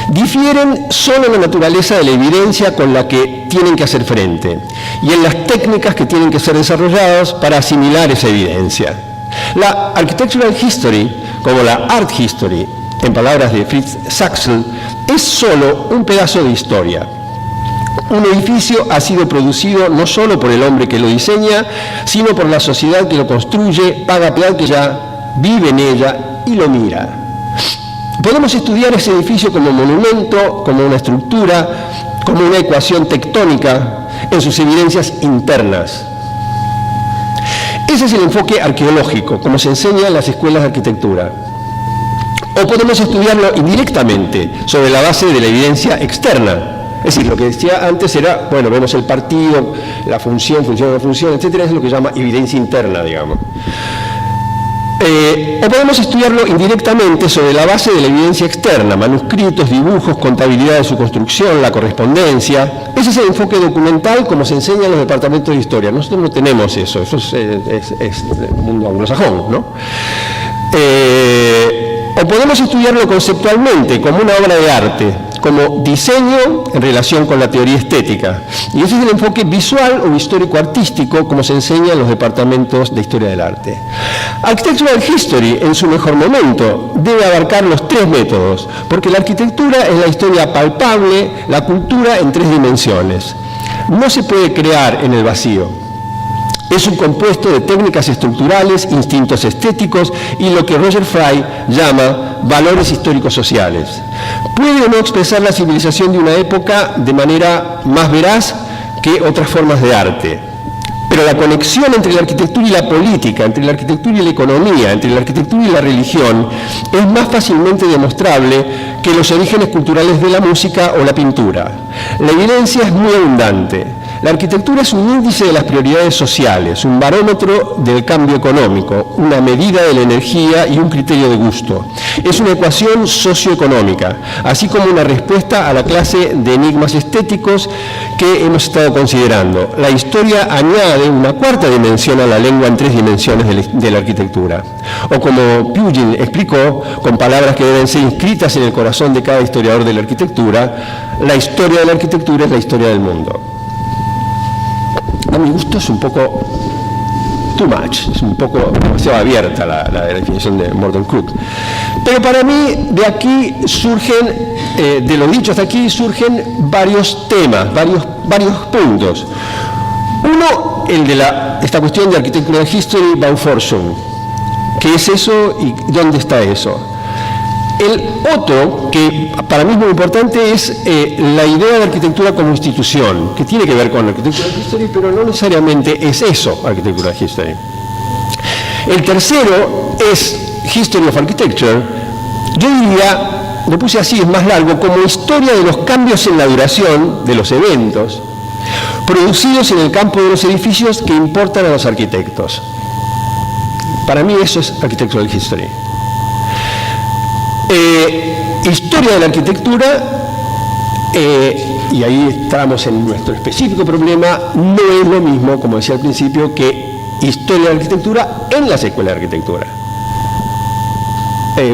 Difieren solo en la naturaleza de la evidencia con la que tienen que hacer frente y en las técnicas que tienen que ser desarrolladas para asimilar esa evidencia. La Architectural History, como la Art History, en palabras de Fritz Saxl, es solo un pedazo de historia. Un edificio ha sido producido no solo por el hombre que lo diseña, sino por la sociedad que lo construye, paga peaje, vive en ella y lo mira. Podemos estudiar ese edificio como monumento, como una estructura, como una ecuación tectónica en sus evidencias internas. Ese es el enfoque arqueológico, como se enseña en las escuelas de arquitectura. O podemos estudiarlo indirectamente, sobre la base de la evidencia externa. Es decir, lo que decía antes era, bueno, vemos el partido, la función, no función, etcétera, es lo que se llama evidencia interna, digamos. O podemos estudiarlo indirectamente sobre la base de la evidencia externa, manuscritos, dibujos, contabilidad de su construcción, la correspondencia. Ese es el enfoque documental como se enseña en los departamentos de historia. Nosotros no tenemos eso es el mundo anglosajón, ¿no? O podemos estudiarlo conceptualmente, como una obra de arte, como diseño en relación con la teoría estética. Y ese es el enfoque visual o histórico-artístico, como se enseña en los departamentos de historia del arte. Architectural History, en su mejor momento, debe abarcar los tres métodos, porque la arquitectura es la historia palpable, la cultura en tres dimensiones. No se puede crear en el vacío. Es un compuesto de técnicas estructurales, instintos estéticos y lo que Roger Fry llama valores históricos sociales. Puede o no expresar la civilización de una época de manera más veraz que otras formas de arte. Pero la conexión entre la arquitectura y la política, entre la arquitectura y la economía, entre la arquitectura y la religión, es más fácilmente demostrable que los orígenes culturales de la música o la pintura. La evidencia es muy abundante. La arquitectura es un índice de las prioridades sociales, un barómetro del cambio económico, una medida de la energía y un criterio de gusto. Es una ecuación socioeconómica, así como una respuesta a la clase de enigmas estéticos que hemos estado considerando. La historia añade una cuarta dimensión a la lengua en tres dimensiones de la arquitectura. O como Pugin explicó, con palabras que deben ser inscritas en el corazón de cada historiador de la arquitectura, la historia de la arquitectura es la historia del mundo. A mi gusto es un poco too much, es un poco demasiado abierta la definición de Morton Crook. Pero para mí, de aquí surgen, de lo dicho hasta aquí, surgen varios temas, varios puntos. Uno, el de esta cuestión de Architectural History Bauforschung. ¿Qué es eso y dónde está eso? El otro, que para mí es muy importante, es la idea de arquitectura como institución, que tiene que ver con Architectural History, pero no necesariamente es eso, Architectural History. El tercero es History of Architecture. Yo diría, lo puse así, es más largo, como historia de los cambios en la duración de los eventos producidos en el campo de los edificios que importan a los arquitectos. Para mí eso es Architectural History. Historia de la arquitectura, y ahí estamos en nuestro específico problema, no es lo mismo, como decía al principio, que historia de la arquitectura en las escuelas de arquitectura.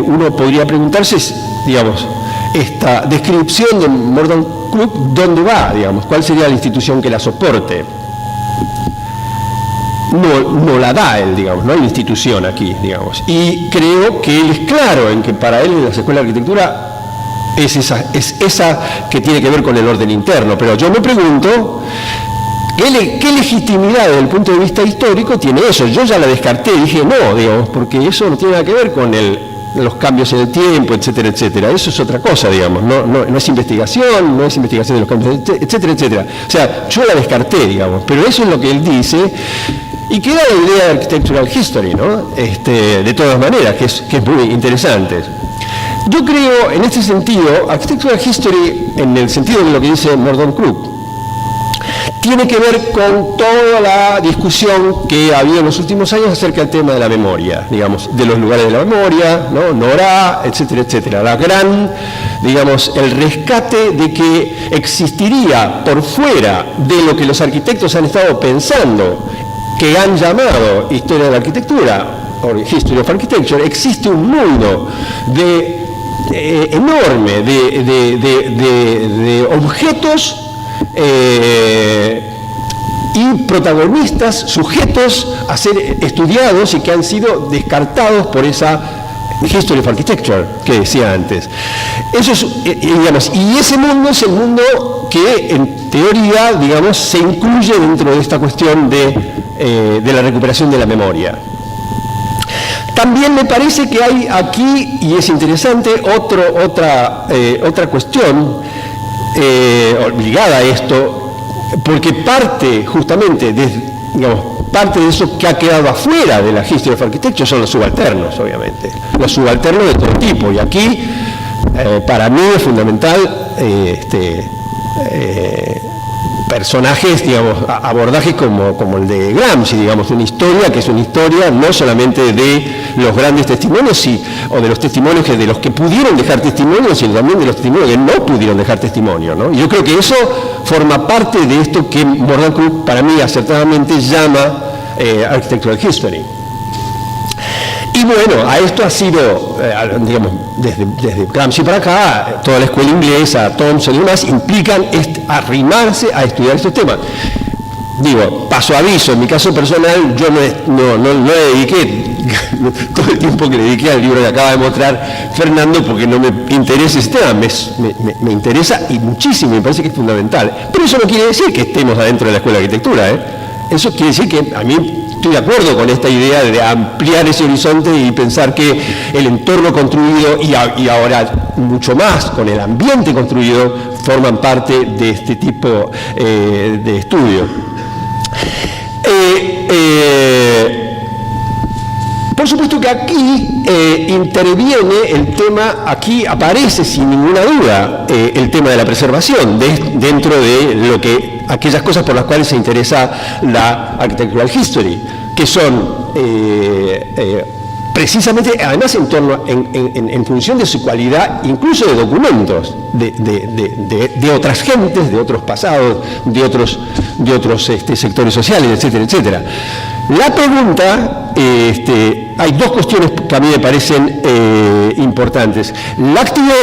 Uno podría preguntarse, digamos, esta descripción de Morton Crook, ¿dónde va? Digamos, ¿cuál sería la institución que la soporte? No la da él, digamos, no hay institución aquí, digamos. Y creo que él es claro en que para él las escuelas de arquitectura es esa que tiene que ver con el orden interno. Pero yo me pregunto, ¿qué legitimidad desde el punto de vista histórico tiene eso? Yo ya la descarté, dije no, digamos, porque eso no tiene nada que ver con los cambios en el tiempo, etcétera, etcétera. Eso es otra cosa, digamos, no es investigación, no es investigación de los cambios, etcétera, etcétera. O sea, yo la descarté, digamos, pero eso es lo que él dice. Y queda la idea de Architectural History, ¿no? De todas maneras, que es muy interesante. Yo creo, en este sentido, Architectural History, en el sentido de lo que dice Morton Crook, tiene que ver con toda la discusión que ha habido en los últimos años acerca del tema de la memoria, digamos, de los lugares de la memoria, ¿no? Nora, etcétera, etcétera. La gran, digamos, el rescate de que existiría por fuera de lo que los arquitectos han estado pensando, que han llamado historia de la arquitectura, o History of Architecture, existe un mundo de enorme de objetos y protagonistas sujetos a ser estudiados y que han sido descartados por esa History of Architecture que decía antes. Eso es, digamos, y ese mundo es el mundo que en teoría, digamos, se incluye dentro de esta cuestión de la recuperación de la memoria. También me parece que hay aquí, y es interesante, otra cuestión ligada a esto, porque parte justamente parte de eso que ha quedado afuera de la History of Architecture son los subalternos, obviamente. Los subalternos de todo tipo. Y aquí, para mí es fundamental personajes, digamos, abordajes como el de Gramsci, digamos, una historia que es una historia no solamente de los grandes testimonios o de los testimonios de los que pudieron dejar testimonio, sino también de los testimonios que no pudieron dejar testimonio, ¿no? Y yo creo que eso forma parte de esto que Morgan Cook, para mí, acertadamente llama Architectural History. Y bueno, a esto ha sido, digamos, desde Gramsci para acá, toda la escuela inglesa, Thompson y demás, implican arrimarse a estudiar estos temas. Digo, paso aviso, en mi caso personal, yo no le dediqué todo el tiempo que le dediqué al libro que acaba de mostrar Fernando, porque no me interesa ese tema, me interesa y muchísimo, me parece que es fundamental. Pero eso no quiere decir que estemos adentro de la escuela de arquitectura, ¿eh? Eso quiere decir que a mí estoy de acuerdo con esta idea de ampliar ese horizonte y pensar que el entorno construido y ahora mucho más con el ambiente construido forman parte de este tipo de estudio. Por supuesto que aquí interviene el tema, aquí aparece sin ninguna duda el tema de la preservación dentro de aquellas cosas por las cuales se interesa la Architectural History, que son precisamente, además en función de su cualidad, incluso de documentos de otras gentes, de otros pasados, de otros sectores sociales, etcétera, etcétera. La pregunta, hay dos cuestiones que a mí me parecen importantes. La actividad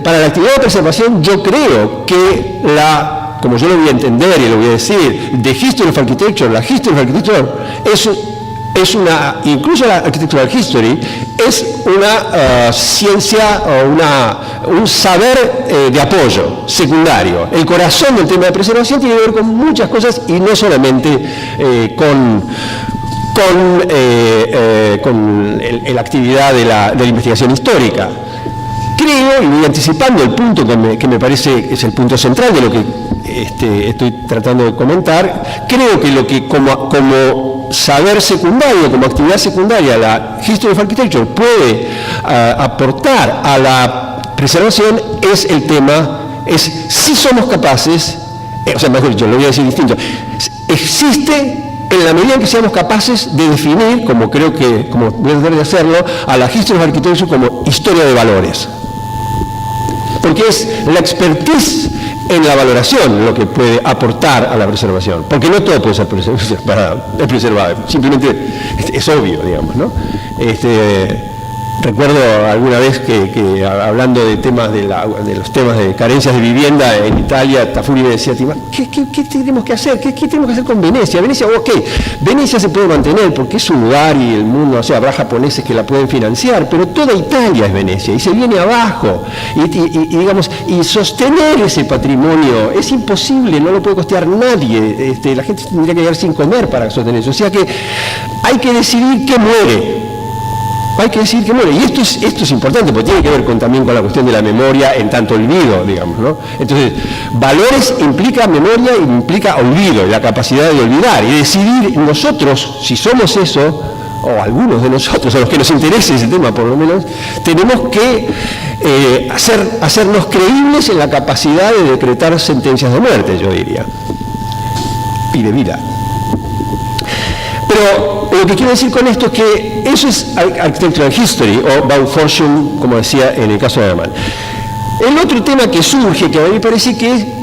para la actividad de preservación, yo creo que como yo lo voy a entender y lo voy a decir, de History of Architecture, la History of Architecture es una, incluso la Architectural History, es una ciencia o un saber de apoyo secundario. El corazón del tema de preservación tiene que ver con muchas cosas y no solamente con la actividad de la investigación histórica. Creo, y voy anticipando el punto que me parece es el punto central de lo que estoy tratando de comentar, creo que lo que como saber secundario, como actividad secundaria, la History of Architecture puede aportar a la preservación es el tema, es si somos capaces, o sea, mejor dicho, lo voy a decir distinto, existe en la medida en que seamos capaces de definir, como creo que, como voy a tratar de hacerlo, a la History of Architecture como historia de valores. Porque es la expertise en la valoración lo que puede aportar a la preservación, porque no todo puede ser preservado, simplemente es obvio, digamos, ¿no? Recuerdo alguna vez que hablando de temas de los temas de carencias de vivienda en Italia, Tafuri me decía, ¿qué tenemos que hacer? ¿Qué tenemos que hacer con Venecia? Venecia, ok, Venecia se puede mantener porque es un lugar y el mundo, o sea, habrá japoneses que la pueden financiar, pero toda Italia es Venecia y se viene abajo. Y sostener ese patrimonio es imposible, no lo puede costear nadie. La gente tendría que quedar sin comer para sostener eso. O sea que hay que decidir qué muere. Hay que decir que muere, y esto es importante porque tiene que ver también con la cuestión de la memoria en tanto olvido, digamos, ¿no? Entonces, valores implica memoria y implica olvido, la capacidad de olvidar, y decidir nosotros, si somos eso, o algunos de nosotros, a los que nos interese ese tema por lo menos, tenemos que hacernos creíbles en la capacidad de decretar sentencias de muerte, yo diría, y de vida. Pero lo que quiero decir con esto es que eso es Architectural History, o Bauforschung, como decía en el caso de Alemán. El otro tema que surge, que a mí me parece que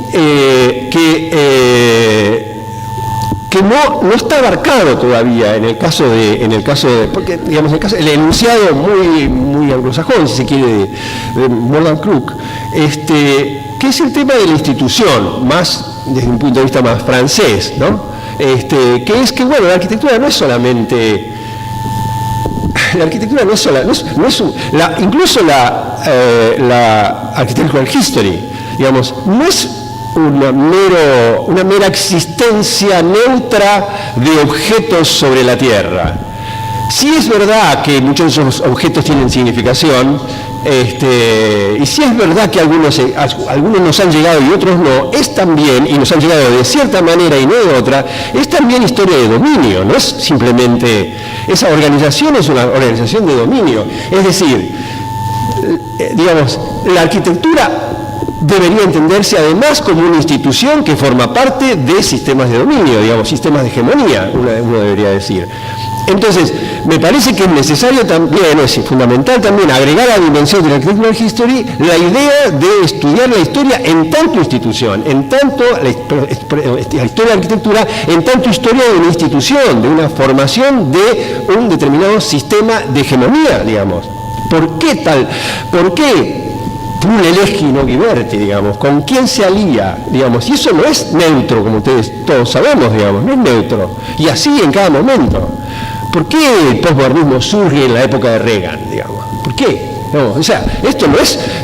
que no está abarcado todavía en el caso de porque digamos el enunciado muy anglosajón, si se quiere, de Morgan Crook, que es el tema de la institución, más desde un punto de vista más francés, ¿no? Que es que bueno, la arquitectura no es solamente incluso la architectural history, digamos, no es una mera existencia neutra de objetos sobre la Tierra. Sí es verdad que muchos de esos objetos tienen significación, y sí es verdad que algunos nos han llegado y otros no, es también, y nos han llegado de cierta manera y no de otra, es también historia de dominio, no es simplemente, esa organización es una organización de dominio, es decir, digamos, la arquitectura debería entenderse además como una institución que forma parte de sistemas de dominio, digamos, sistemas de hegemonía, uno debería decir. Entonces, me parece que es necesario también, es fundamental también, agregar a la dimensión de la architectural history la idea de estudiar la historia en tanto institución, en tanto la historia de la arquitectura, en tanto historia de una institución, de una formación de un determinado sistema de hegemonía, digamos. ¿Por qué tal? ¿Por qué Brunelleschi no Ghiberti, digamos? ¿Con quién se alía, digamos? Y eso no es neutro, como ustedes todos sabemos, digamos, no es neutro. Y así en cada momento. ¿Por qué el postmodernismo surge en la época de Reagan, digamos? ¿Por qué? No, o sea, esto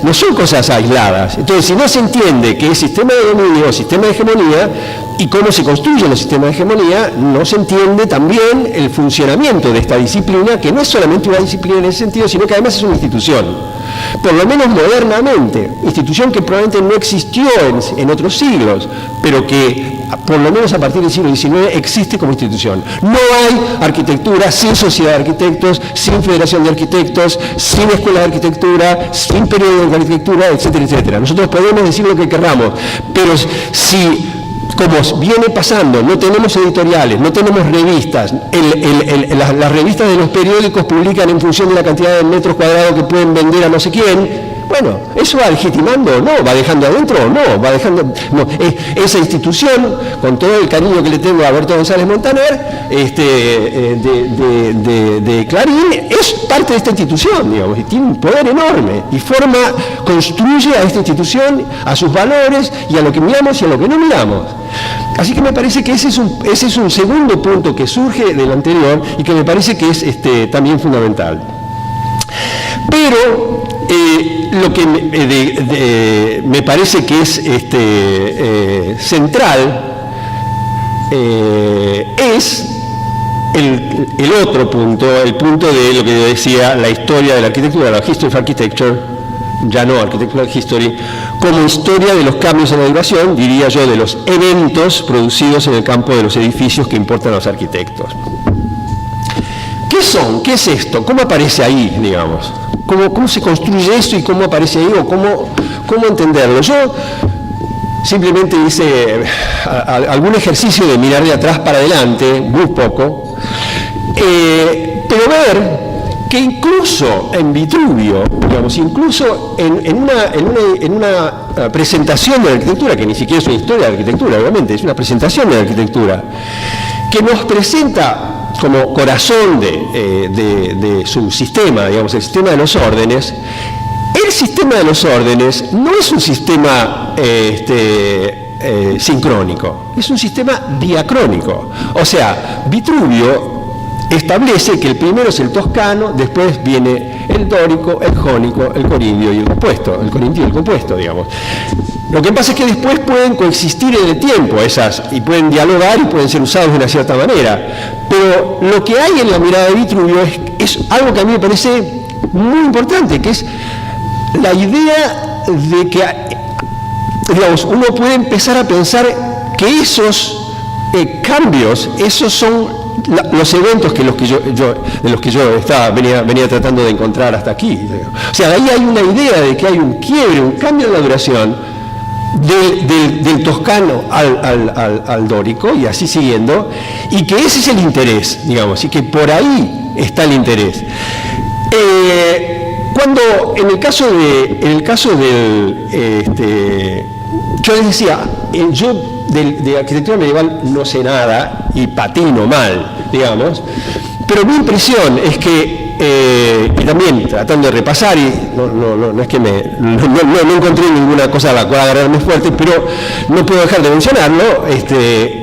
no son cosas aisladas. Entonces, si no se entiende que es sistema de dominio, sistema de hegemonía, y cómo se construyen los sistemas de hegemonía, no se entiende también el funcionamiento de esta disciplina, que no es solamente una disciplina en ese sentido, sino que además es una institución. Por lo menos modernamente, institución que probablemente no existió en otros siglos, pero que por lo menos a partir del siglo XIX existe como institución. No hay arquitectura sin sociedad de arquitectos, sin federación de arquitectos, sin escuela de arquitectura, sin periodo de arquitectura, etcétera, etcétera. Nosotros podemos decir lo que querramos, pero si, como viene pasando, no tenemos editoriales, no tenemos revistas, las revistas de los periódicos publican en función de la cantidad de metros cuadrados que pueden vender a no sé quién, bueno, ¿eso va legitimando o no? ¿Va dejando adentro o no? ¿Va dejando? No. Esa institución, con todo el cariño que le tengo a Alberto González Montaner, de Clarín, es parte de esta institución, digamos, y tiene un poder enorme, y construye a esta institución, a sus valores, y a lo que miramos y a lo que no miramos. Así que me parece que ese es un segundo punto que surge del anterior, y que me parece que es también fundamental. Pero lo que me parece que es central es el otro punto, el punto de lo que yo decía, la historia de la arquitectura, la history of architecture, ya no architectural history, como historia de los cambios en la duración, diría yo, de los eventos producidos en el campo de los edificios que importan a los arquitectos. ¿Qué son? ¿Qué es esto? ¿Cómo aparece ahí, digamos? ¿Cómo se construye eso y cómo aparece ahí o cómo entenderlo? Yo simplemente hice algún ejercicio de mirar de atrás para adelante, muy poco, pero ver que incluso en Vitruvio, digamos, incluso en una presentación de la arquitectura, que ni siquiera es una historia de la arquitectura, obviamente, es una presentación de la arquitectura, que nos presenta como corazón de su sistema, digamos, el sistema de los órdenes. El sistema de los órdenes no es un sistema sincrónico, es un sistema diacrónico. O sea, Vitruvio establece que el primero es el toscano, después viene el dórico, el jónico, el corintio y el compuesto, digamos. Lo que pasa es que después pueden coexistir en el tiempo y pueden dialogar y pueden ser usados de una cierta manera. Pero lo que hay en la mirada de Vitruvio es algo que a mí me parece muy importante, que es la idea de que, digamos, uno puede empezar a pensar que esos cambios, esos son los eventos de los que yo venía tratando de encontrar hasta aquí. O sea, ahí hay una idea de que hay un quiebre, un cambio en la duración del toscano al dórico y así siguiendo, y que ese es el interés, digamos, y que por ahí está el interés. Cuando en el caso del yo les decía, yo de arquitectura medieval no sé nada, y patino mal, digamos, pero mi impresión es que, y también tratando de repasar, y no es que no encontré ninguna cosa a la cual agarrarme fuerte, pero no puedo dejar de mencionarlo,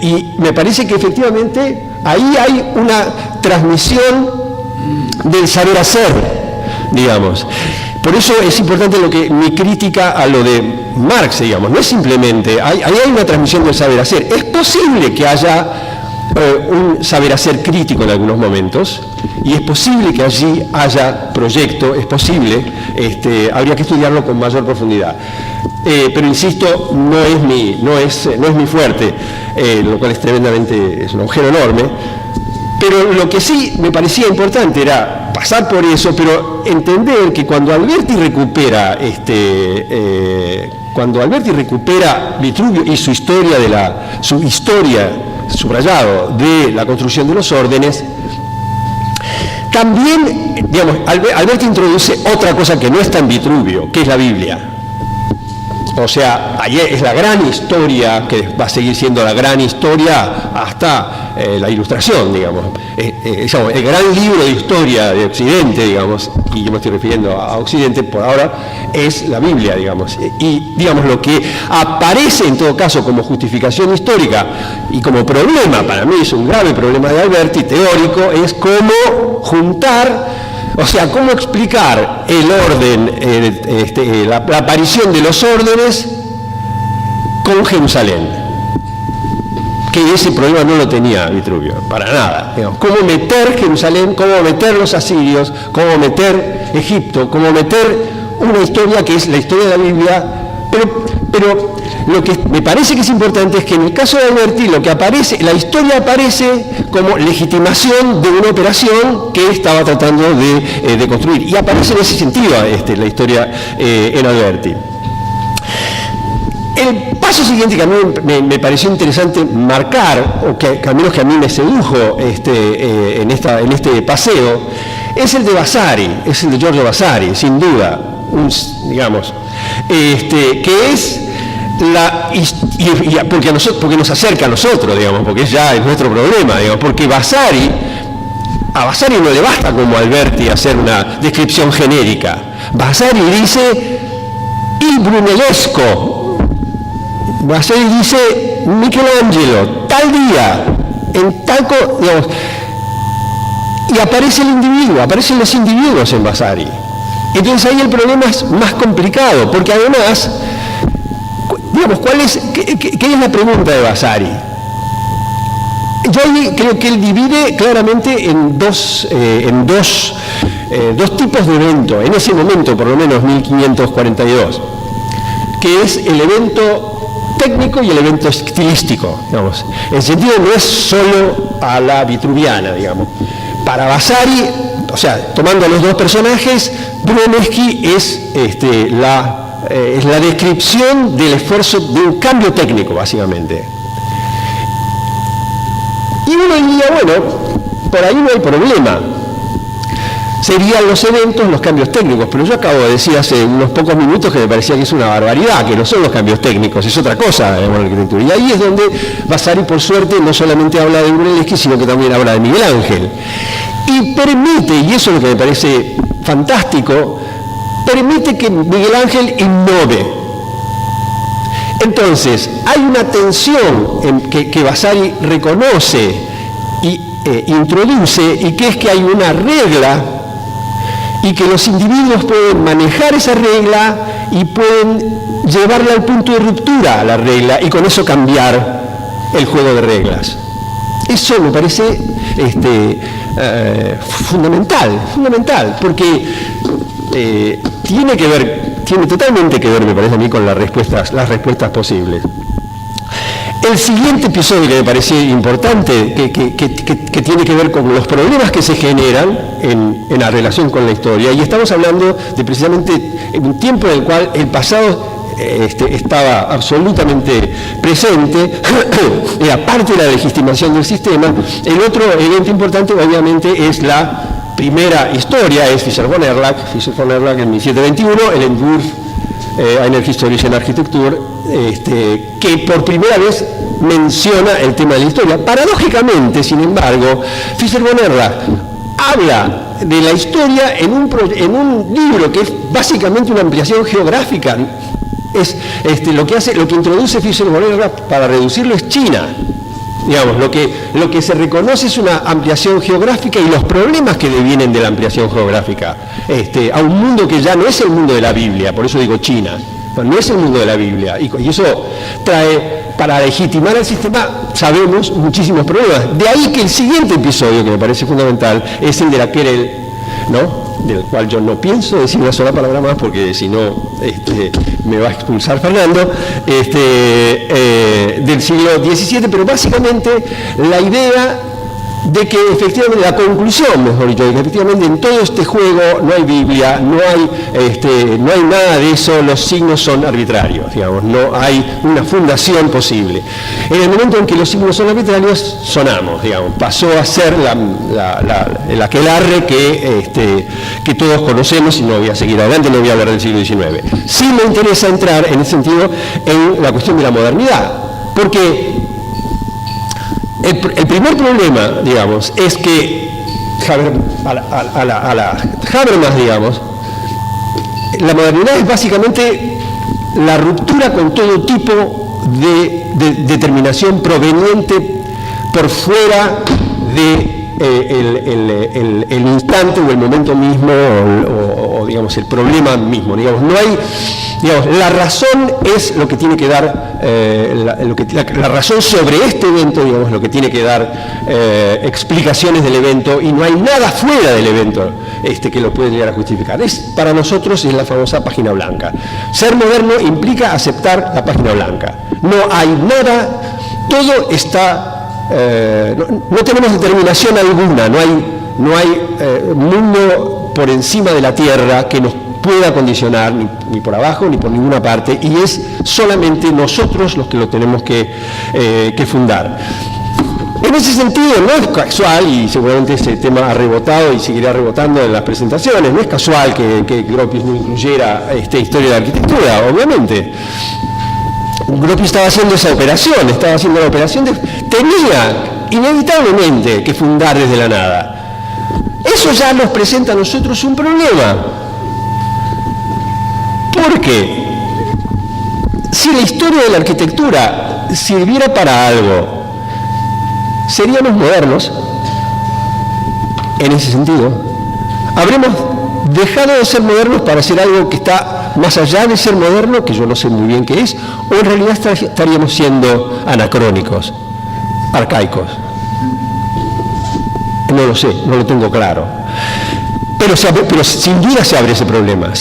y me parece que efectivamente ahí hay una transmisión del saber hacer, digamos. Por eso es importante mi crítica a lo de Marx, digamos, no es simplemente, ahí hay una transmisión del saber hacer. Es posible que haya un saber hacer crítico en algunos momentos, y es posible que allí haya proyecto, es posible, habría que estudiarlo con mayor profundidad. Pero insisto, no es mi fuerte, lo cual es un agujero enorme. Pero lo que sí me parecía importante era pasar por eso, pero entender que cuando Alberti recupera Vitruvio y su historia, subrayado, de la construcción de los órdenes, también, digamos, Alberti introduce otra cosa que no está en Vitruvio, que es la Biblia. O sea, allí es la gran historia, que va a seguir siendo la gran historia hasta la Ilustración, digamos. El gran libro de historia de Occidente, digamos, y yo me estoy refiriendo a Occidente por ahora, es la Biblia, digamos. Y, digamos, lo que aparece en todo caso como justificación histórica y como problema, para mí es un grave problema de Alberti, teórico, es cómo juntar, o sea, cómo explicar el orden, la aparición de los órdenes con Jerusalén. Que ese problema no lo tenía Vitruvio, para nada. Digamos, cómo meter Jerusalén, cómo meter los asirios, cómo meter Egipto, cómo meter una historia que es la historia de la Biblia, pero lo que me parece que es importante es que en el caso de Alberti lo que aparece, la historia aparece como legitimación de una operación que estaba tratando de construir, y aparece en ese sentido la historia en Alberti. El paso siguiente que a mí me pareció interesante marcar, o que al menos que a mí me sedujo en este paseo, es el de Vasari, es el de Giorgio Vasari, sin duda, que es porque nos acerca a nosotros, digamos, porque ya es nuestro problema, digamos, porque a Vasari no le basta como Alberti hacer una descripción genérica. Vasari dice y Brunellesco. Vasari dice Michelangelo, tal día, en tal digamos, y aparece el individuo, aparecen los individuos en Vasari. Entonces ahí el problema es más complicado, porque además, digamos, ¿qué es la pregunta de Vasari? Yo ahí creo que él divide claramente en dos tipos de evento, en ese momento por lo menos 1542, que es el evento técnico y el evento estilístico, digamos. El sentido no es solo a la vitruviana, digamos. Para Vasari, o sea, tomando a los dos personajes, Brunelleschi es la descripción del esfuerzo de un cambio técnico, básicamente. Y uno diría, bueno, por ahí no hay problema. Serían los eventos, los cambios técnicos, pero yo acabo de decir hace unos pocos minutos que me parecía que es una barbaridad, que no son los cambios técnicos, es otra cosa en la arquitectura. Y ahí es donde Vasari, por suerte, no solamente habla de Brunelleschi, sino que también habla de Miguel Ángel. Y permite, y eso es lo que me parece fantástico, permite que Miguel Ángel innove. Entonces, hay una tensión que Vasari reconoce y introduce, y que es que hay una regla y que los individuos pueden manejar esa regla y pueden llevarla al punto de ruptura a la regla y con eso cambiar el juego de reglas. Eso me parece fundamental, porque tiene totalmente que ver, me parece a mí, con las respuestas posibles. El siguiente episodio que me parecía importante, que tiene que ver con los problemas que se generan en la relación con la historia, y estamos hablando de precisamente un tiempo en el cual el pasado estaba absolutamente presente, era parte de la legitimación del sistema. El otro evento importante, obviamente, es la primera historia, es Fischer von Erlach en 1721, el Entwurf einer historischen Architektur, que por primera vez menciona el tema de la historia. Paradójicamente, sin embargo, Fischer-Bonnerla habla de la historia en un libro que es básicamente una ampliación geográfica. Es lo que introduce Fischer-Bonnerla para reducirlo es China. Digamos, lo que se reconoce es una ampliación geográfica y los problemas que devienen de la ampliación geográfica a un mundo que ya no es el mundo de la Biblia, por eso digo China, no es el mundo de la Biblia, y eso trae, para legitimar el sistema, sabemos, muchísimos problemas. De ahí que el siguiente episodio, que me parece fundamental, es el de la Querel, ¿no?, del cual yo no pienso decir una sola palabra más, porque si no me va a expulsar Fernando, del siglo XVII, pero básicamente la idea de que efectivamente, la conclusión, mejor dicho, de que efectivamente en todo este juego no hay Biblia, no hay nada de eso, los signos son arbitrarios, digamos, no hay una fundación posible. En el momento en que los signos son arbitrarios, sonamos, digamos, pasó a ser el aquelarre que todos conocemos, y no voy a seguir adelante, no voy a hablar del siglo XIX. Sí me interesa entrar en ese sentido en la cuestión de la modernidad, porque el primer problema, digamos, es que a la Habermas, digamos, la modernidad es básicamente la ruptura con todo tipo de determinación proveniente por fuera de el instante o el momento mismo o digamos el problema mismo. Digamos, no hay, digamos, la razón es lo que tiene que dar la razón sobre este evento, digamos, lo que tiene que dar explicaciones del evento, y no hay nada fuera del evento que lo puede llegar a justificar. Para nosotros es la famosa página blanca. Ser moderno implica aceptar la página blanca. No hay nada, todo está no tenemos determinación alguna, no hay mundo por encima de la tierra que nos pueda condicionar, ni por abajo ni por ninguna parte, y es solamente nosotros los que lo tenemos que fundar. En ese sentido, no es casual, y seguramente ese tema ha rebotado y seguirá rebotando en las presentaciones, no es casual que Gropius no incluyera historia de la arquitectura, obviamente. Gropius estaba haciendo esa operación, tenía inevitablemente que fundar desde la nada. Eso ya nos presenta a nosotros un problema. Porque si la historia de la arquitectura sirviera para algo, seríamos modernos, en ese sentido. Habremos dejado de ser modernos para hacer algo que está más allá de ser moderno, que yo no sé muy bien qué es, o en realidad estaríamos siendo anacrónicos, arcaicos. No lo sé, no lo tengo claro. Pero sin duda se abre ese problema,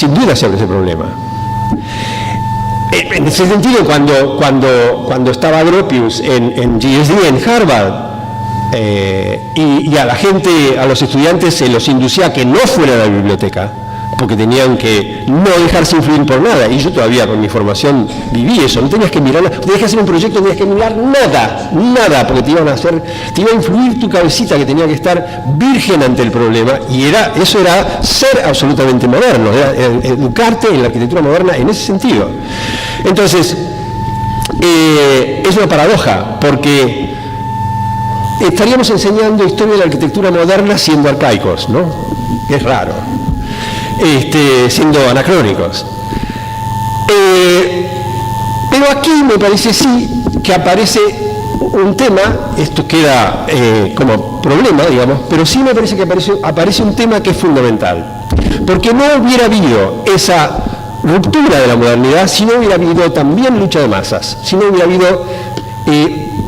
En ese sentido, cuando estaba Gropius en GSD, en Harvard, y a la gente, a los estudiantes se los inducía a que no fueran a la biblioteca, porque tenían que no dejarse influir por nada, y yo todavía con mi formación viví eso, no tenías que mirar, tenías que hacer un proyecto, no tenías que mirar nada, porque te iba a influir tu cabecita, que tenía que estar virgen ante el problema, y eso era ser absolutamente moderno, era educarte en la arquitectura moderna en ese sentido. Entonces, es una paradoja, porque estaríamos enseñando historia de la arquitectura moderna siendo arcaicos, ¿no? Es raro. Siendo anacrónicos. Pero aquí me parece sí que aparece un tema, esto queda como problema, digamos, pero sí me parece que aparece un tema que es fundamental, porque no hubiera habido esa ruptura de la modernidad si no hubiera habido también lucha de masas, si no hubiera habido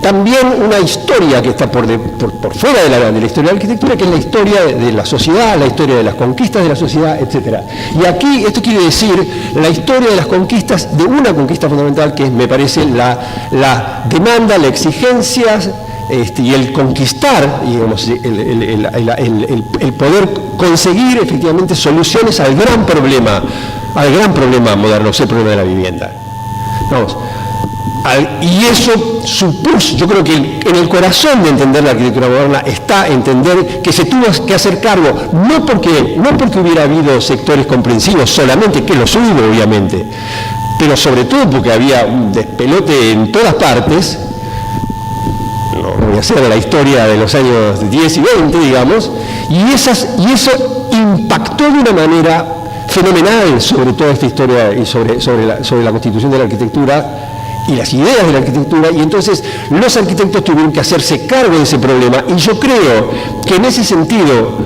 también una historia que está por fuera de la historia de la arquitectura, que es la historia de la sociedad, la historia de las conquistas de la sociedad, etc. Y aquí esto quiere decir la historia de las conquistas, de una conquista fundamental que es, me parece, la demanda, la exigencia y el conquistar, digamos, el poder conseguir efectivamente soluciones al gran problema moderno, el problema de la vivienda. Vamos. Y eso supuso, yo creo que en el corazón de entender la arquitectura moderna está entender que se tuvo que hacer cargo, no porque hubiera habido sectores comprensivos solamente, que los hubo obviamente, pero sobre todo porque había un despelote en todas partes. No voy a hacer la historia de los años 10 y 20, digamos, y eso impactó de una manera fenomenal sobre toda esta historia y sobre la constitución de la arquitectura y las ideas de la arquitectura, y entonces los arquitectos tuvieron que hacerse cargo de ese problema, y yo creo que en ese sentido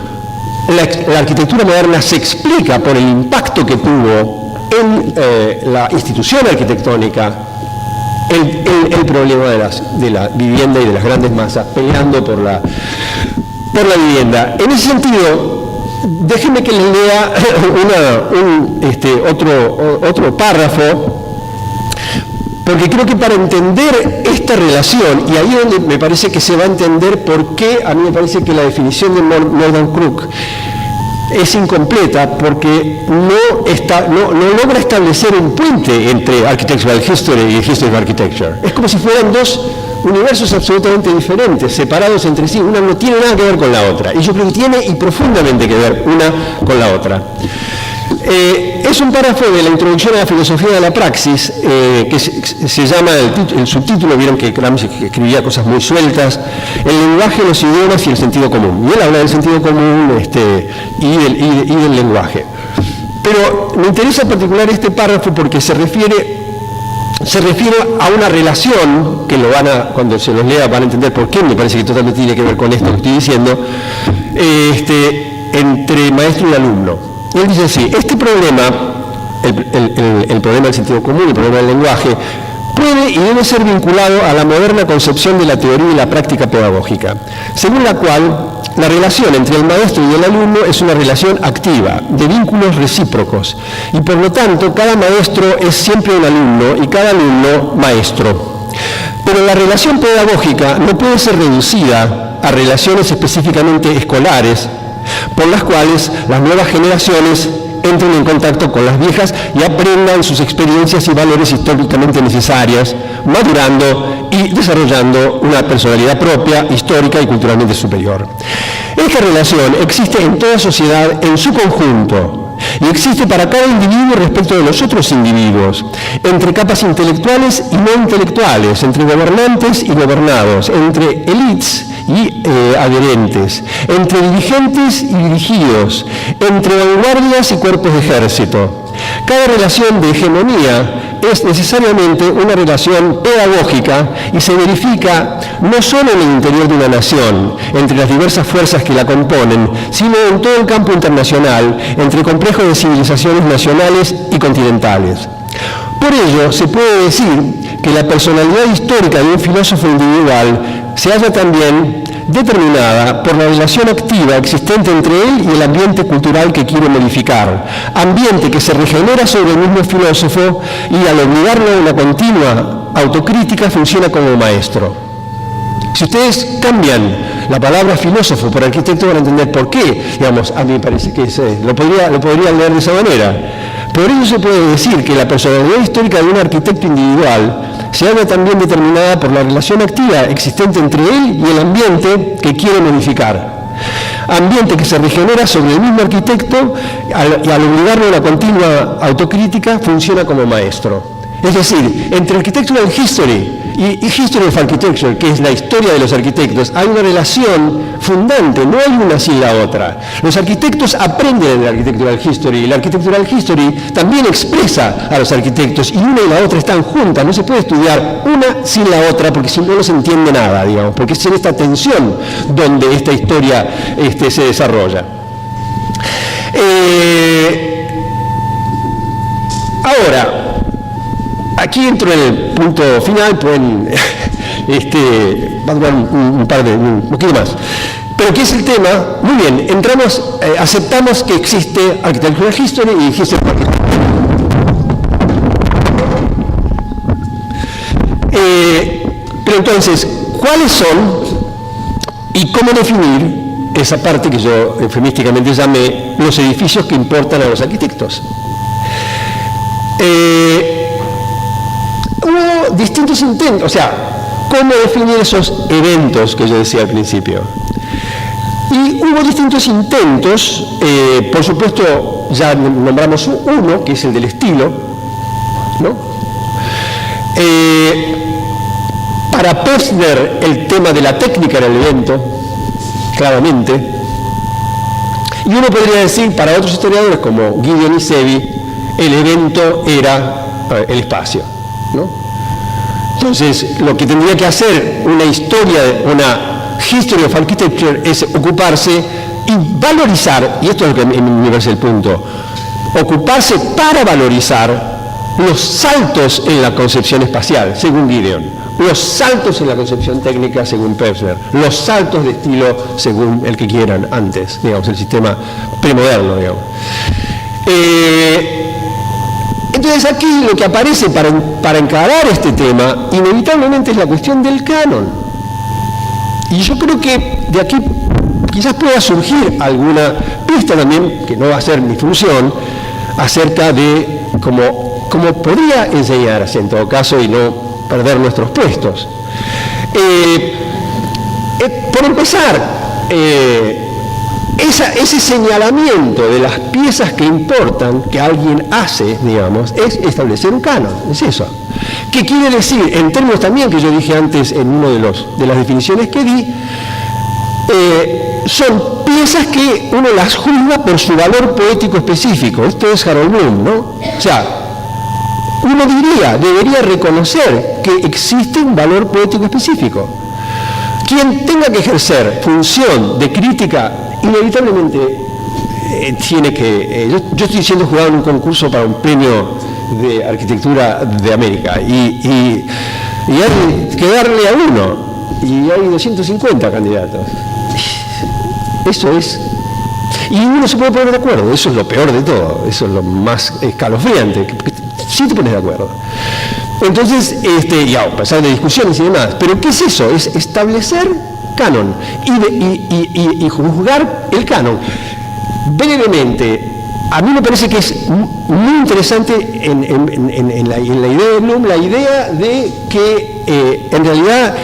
la arquitectura moderna se explica por el impacto que tuvo en la institución arquitectónica el problema de la vivienda y de las grandes masas peleando por la vivienda. En ese sentido, déjenme que les lea otro párrafo, porque creo que para entender esta relación, y ahí es donde me parece que se va a entender por qué a mí me parece que la definición de Nordan-Crook es incompleta, porque no logra establecer un puente entre Architectural History y History of Architecture. Es como si fueran dos universos absolutamente diferentes, separados entre sí. Una no tiene nada que ver con la otra, y yo creo que tiene y profundamente que ver una con la otra. Es un párrafo de la introducción a la filosofía de la praxis, que se llama, el subtítulo, vieron que Gramsci escribía cosas muy sueltas, el lenguaje, los idiomas y el sentido común. Y él habla del sentido común y del lenguaje. Pero me interesa en particular este párrafo porque se refiere a una relación, que cuando se los lea van a entender por qué, me parece que totalmente tiene que ver con esto que estoy diciendo, entre maestro y alumno. Y él dice así: este problema, el problema del sentido común, el problema del lenguaje, puede y debe ser vinculado a la moderna concepción de la teoría y la práctica pedagógica, según la cual la relación entre el maestro y el alumno es una relación activa, de vínculos recíprocos, y por lo tanto cada maestro es siempre un alumno y cada alumno maestro. Pero la relación pedagógica no puede ser reducida a relaciones específicamente escolares, por las cuales las nuevas generaciones entren en contacto con las viejas y aprendan sus experiencias y valores históricamente necesarias, madurando y desarrollando una personalidad propia, histórica y culturalmente superior. Esta relación existe en toda sociedad en su conjunto, y existe para cada individuo respecto de los otros individuos, entre capas intelectuales y no intelectuales, entre gobernantes y gobernados, entre élites y adherentes, entre dirigentes y dirigidos, entre vanguardias y cuerpos de ejército. Cada relación de hegemonía es necesariamente una relación pedagógica y se verifica no solo en el interior de una nación, entre las diversas fuerzas que la componen, sino en todo el campo internacional, entre complejos de civilizaciones nacionales y continentales. Por ello, se puede decir que la personalidad histórica de un filósofo individual se halla también determinada por la relación activa existente entre él y el ambiente cultural que quiere modificar, ambiente que se regenera sobre el mismo filósofo y al obligarlo a una continua autocrítica funciona como maestro. Si ustedes cambian la palabra filósofo por arquitecto van a entender por qué, digamos, a mí me parece que lo podrían leer de esa manera. Por ello se puede decir que la personalidad histórica de un arquitecto individual se halla también determinada por la relación activa existente entre él y el ambiente que quiere modificar. Ambiente que se regenera sobre el mismo arquitecto y al obligarlo a una continua autocrítica funciona como maestro. Es decir, entre Architectural History y History of Architecture, que es la historia de los arquitectos, hay una relación fundante, no hay una sin la otra. Los arquitectos aprenden en el Architectural History, y la Architectural History también expresa a los arquitectos, y una y la otra están juntas, no se puede estudiar una sin la otra, porque si no, no se entiende nada, digamos, porque es en esta tensión donde esta historia se desarrolla. Ahora, aquí entro en el punto final, pueden, va a durar un poquito más. Pero ¿qué es el tema? Muy bien, entramos, aceptamos que existe Architectural History y History of Architecture. Pero entonces, ¿cuáles son y cómo definir esa parte que yo eufemísticamente llamé los edificios que importan a los arquitectos? Hubo distintos intentos, o sea, cómo definir esos eventos que yo decía al principio. Y hubo distintos intentos, por supuesto, ya nombramos uno, que es el del estilo, ¿no? Para Pevsner el tema de la técnica era el evento, claramente. Y uno podría decir, para otros historiadores como Gideon y Sevi, el evento era el espacio, ¿no? Entonces, lo que tendría que hacer una historia, una History of Architecture, es ocuparse y valorizar, y esto es lo que a mí me parece el punto, ocuparse para valorizar los saltos en la concepción espacial, según Gideon, los saltos en la concepción técnica, según Pevsner, los saltos de estilo, según el que quieran antes, digamos, el sistema premoderno, digamos. Entonces aquí lo que aparece para encarar este tema, inevitablemente es la cuestión del canon. Y yo creo que de aquí quizás pueda surgir alguna pista también, que no va a ser mi función, acerca de cómo podría enseñarse en todo caso y no perder nuestros puestos. Por empezar, ese señalamiento de las piezas que importan, que alguien hace, digamos, es establecer un canon, es eso. ¿Qué quiere decir? En términos también que yo dije antes en una de las definiciones que di, son piezas que uno las juzga por su valor poético específico. Esto es Harold Bloom, ¿no? O sea, uno debería reconocer que existe un valor poético específico. Quien tenga que ejercer función de crítica, inevitablemente tiene que... yo estoy siendo jurado en un concurso para un premio de arquitectura de América y hay que darle a uno y hay 250 candidatos. Eso es... Y uno se puede poner de acuerdo, eso es lo peor de todo, eso es lo más escalofriante, que sí te pones de acuerdo. Entonces, ya, a pesar de discusiones y demás, pero ¿qué es eso? Es establecer canon y juzgar el canon. Brevemente, a mí me parece que es muy interesante en la idea de Bloom, la idea de que en realidad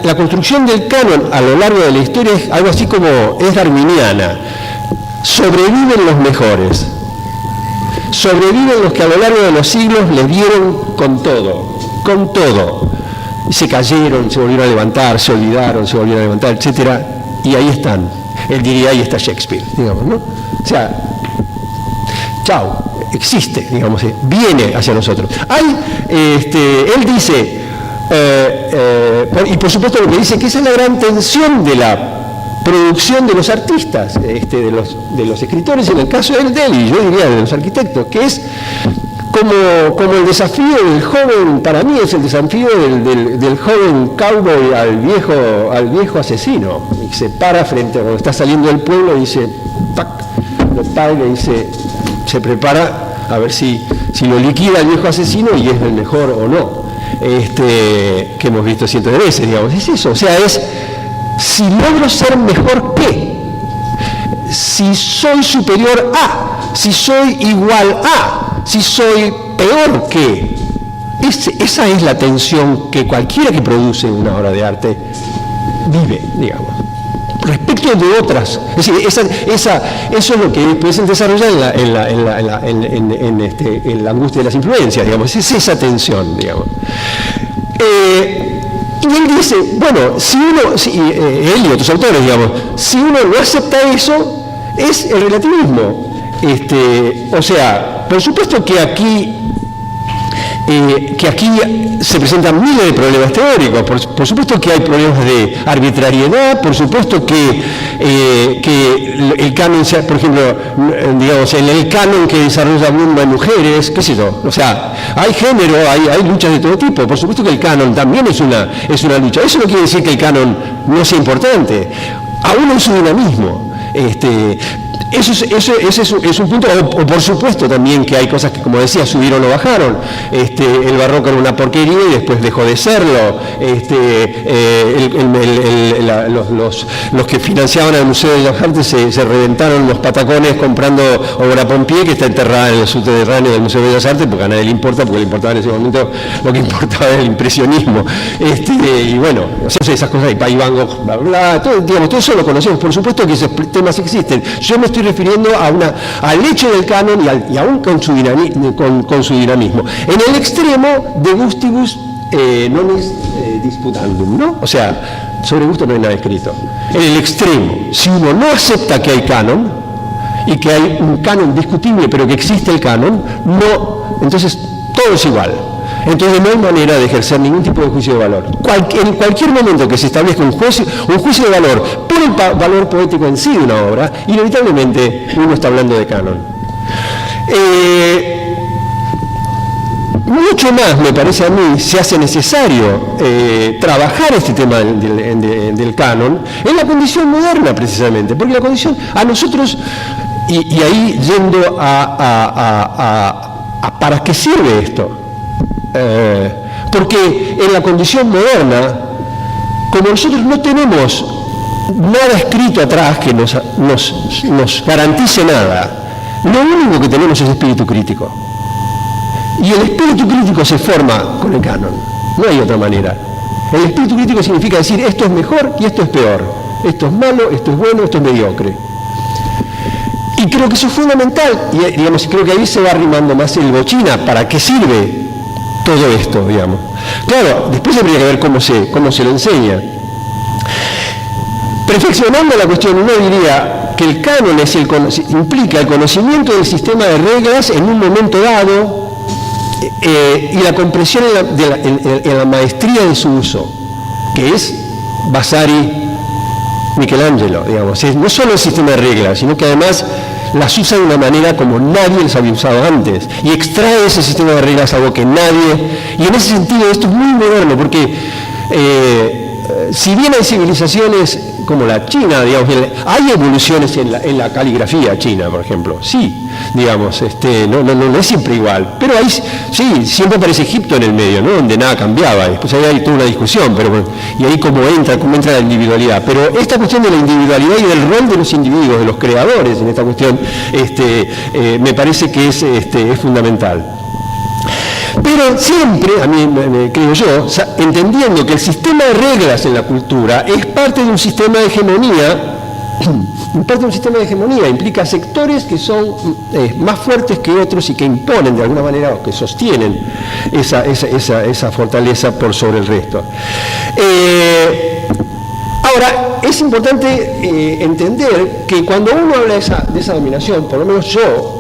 la construcción del canon a lo largo de la historia es algo así como es darwiniana. Sobreviven los mejores. Sobreviven los que a lo largo de los siglos les dieron con todo. Se cayeron, se volvieron a levantar, se olvidaron, se volvieron a levantar, etc. Y ahí están. Él diría, ahí está Shakespeare, digamos, ¿no? O sea, chao, existe, digamos, viene hacia nosotros. Él dice, y por supuesto lo que dice, que esa es la gran tensión de la producción de los artistas, de los escritores, en el caso de él y yo diría de los arquitectos, que es como el desafío del joven, para mí es el desafío del joven cowboy al viejo asesino, y se para frente a cuando está saliendo del pueblo y dice, ¡pac!, lo paga y dice, se prepara a ver si lo liquida el viejo asesino y es el mejor o no, que hemos visto cientos de veces, digamos, es eso, o sea, es si logro ser mejor que, si soy superior a, si soy igual a, si soy peor que. Esa es la tensión que cualquiera que produce una obra de arte vive, digamos, respecto de otras. Es decir, eso es lo que después se desarrolla en la angustia de las influencias, digamos, es esa tensión, digamos. Y él dice, bueno, él y otros autores, digamos, si uno no acepta eso, es el relativismo. O sea, por supuesto que aquí se presentan miles de problemas teóricos, por supuesto que hay problemas de arbitrariedad, por supuesto que el canon, por ejemplo, digamos, en el canon que desarrolla Bloom hay mujeres, qué sé yo, o sea, hay género, hay luchas de todo tipo, por supuesto que el canon también es una lucha. Eso no quiere decir que el canon no sea importante, aún en su dinamismo. Ese es un punto, o por supuesto también que hay cosas que, como decía, subieron o bajaron. El barroco era una porquería y después dejó de serlo. Los que financiaban el Museo de las Artes se reventaron los patacones comprando obra Pompier, que está enterrada en el subterráneo del Museo de Bellas Artes, porque a nadie le importa, porque le importaba en ese momento, lo que importaba era el impresionismo. Y bueno, esas cosas, y Van Gogh, bla, bla, todo eso lo conocemos, por supuesto que esos temas existen. Yo me estoy estoy refiriendo al hecho del canon y aún con su dinamismo. En el extremo, de gustibus non est disputandum, ¿no? O sea, sobre gusto no hay nada escrito. En el extremo, si uno no acepta que hay canon, y que hay un canon discutible, pero que existe el canon, no, entonces todo es igual. Entonces no hay manera de ejercer ningún tipo de juicio de valor. En cualquier momento que se establezca un juicio de valor por el valor poético en sí de una obra, inevitablemente uno está hablando de canon. Mucho más, me parece a mí, se hace necesario trabajar este tema del canon en la condición moderna, precisamente, porque la condición, a nosotros, y ahí yendo a ¿para qué sirve esto? Porque en la condición moderna, como nosotros no tenemos nada escrito atrás que nos garantice nada, lo único que tenemos es espíritu crítico. Y el espíritu crítico se forma con el canon, no hay otra manera. El espíritu crítico significa decir esto es mejor y esto es peor, esto es malo, esto es bueno, esto es mediocre. Y creo que eso es fundamental, y digamos, creo que ahí se va arrimando más el bochina, ¿para qué sirve todo esto, digamos? Claro, después habría que ver cómo se lo enseña. Perfeccionando la cuestión, uno diría que el canon implica el conocimiento del sistema de reglas en un momento dado, y la comprensión en la maestría de su uso, que es Vasari, Michelangelo, digamos. No solo el sistema de reglas, sino que además las usa de una manera como nadie las había usado antes, y extrae ese sistema de reglas algo que nadie, y en ese sentido esto es muy moderno, porque si bien hay civilizaciones como la China, digamos, hay evoluciones en la caligrafía china, por ejemplo, sí, digamos, no es siempre igual, pero ahí sí, siempre aparece Egipto en el medio, ¿no? Donde nada cambiaba, después ahí hay toda una discusión, pero bueno, y ahí cómo entra la individualidad, pero esta cuestión de la individualidad y del rol de los individuos, de los creadores en esta cuestión, me parece que es fundamental. Pero siempre, a mí creo yo, entendiendo que el sistema de reglas en la cultura es parte de un sistema de hegemonía, implica sectores que son más fuertes que otros y que imponen de alguna manera o que sostienen esa fortaleza por sobre el resto. Ahora, es importante entender que cuando uno habla de esa dominación, por lo menos yo,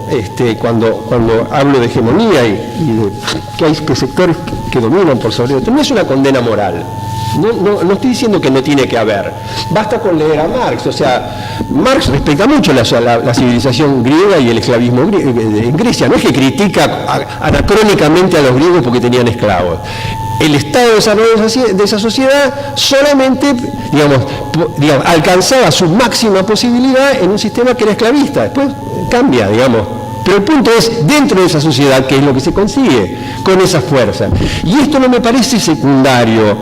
cuando hablo de hegemonía y de que hay sectores que dominan por sobre otros, no es una condena moral. No estoy diciendo que no tiene que haber. Basta con leer a Marx. O sea, Marx respeta mucho la civilización griega y el esclavismo en Grecia. No es que critica anacrónicamente a los griegos porque tenían esclavos. El estado de desarrollo de esa sociedad solamente, digamos, alcanzaba su máxima posibilidad en un sistema que era esclavista. Después cambia, digamos. Pero el punto es, dentro de esa sociedad, ¿qué es lo que se consigue con esa fuerza? Y esto no me parece secundario,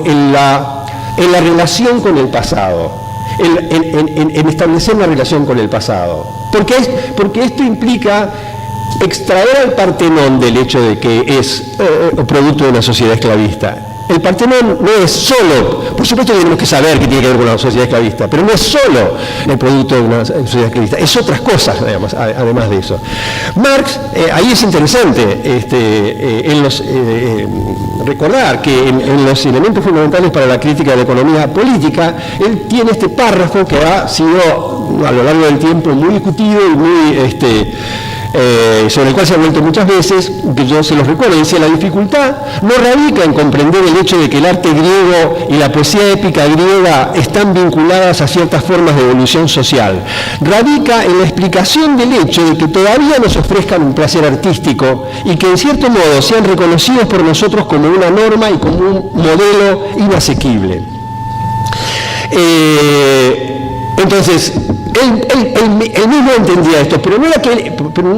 en la relación con el pasado, en establecer una relación con el pasado. Porque esto implica extraer al Partenón del hecho de que es producto de una sociedad esclavista. El Partenón no es solo, por supuesto tenemos que saber que tiene que ver con la sociedad esclavista, pero no es solo el producto de una sociedad esclavista, es otras cosas, además de eso. Marx, ahí es interesante recordar que en los elementos fundamentales para la crítica de la economía política, él tiene este párrafo que ha sido a lo largo del tiempo muy discutido y muy sobre el cual se ha vuelto muchas veces, que yo se los recuerdo. Dice: la dificultad no radica en comprender el hecho de que el arte griego y la poesía épica griega están vinculadas a ciertas formas de evolución social. Radica en la explicación del hecho de que todavía nos ofrezcan un placer artístico y que en cierto modo sean reconocidos por nosotros como una norma y como un modelo inasequible. Entonces, él mismo entendía esto, pero no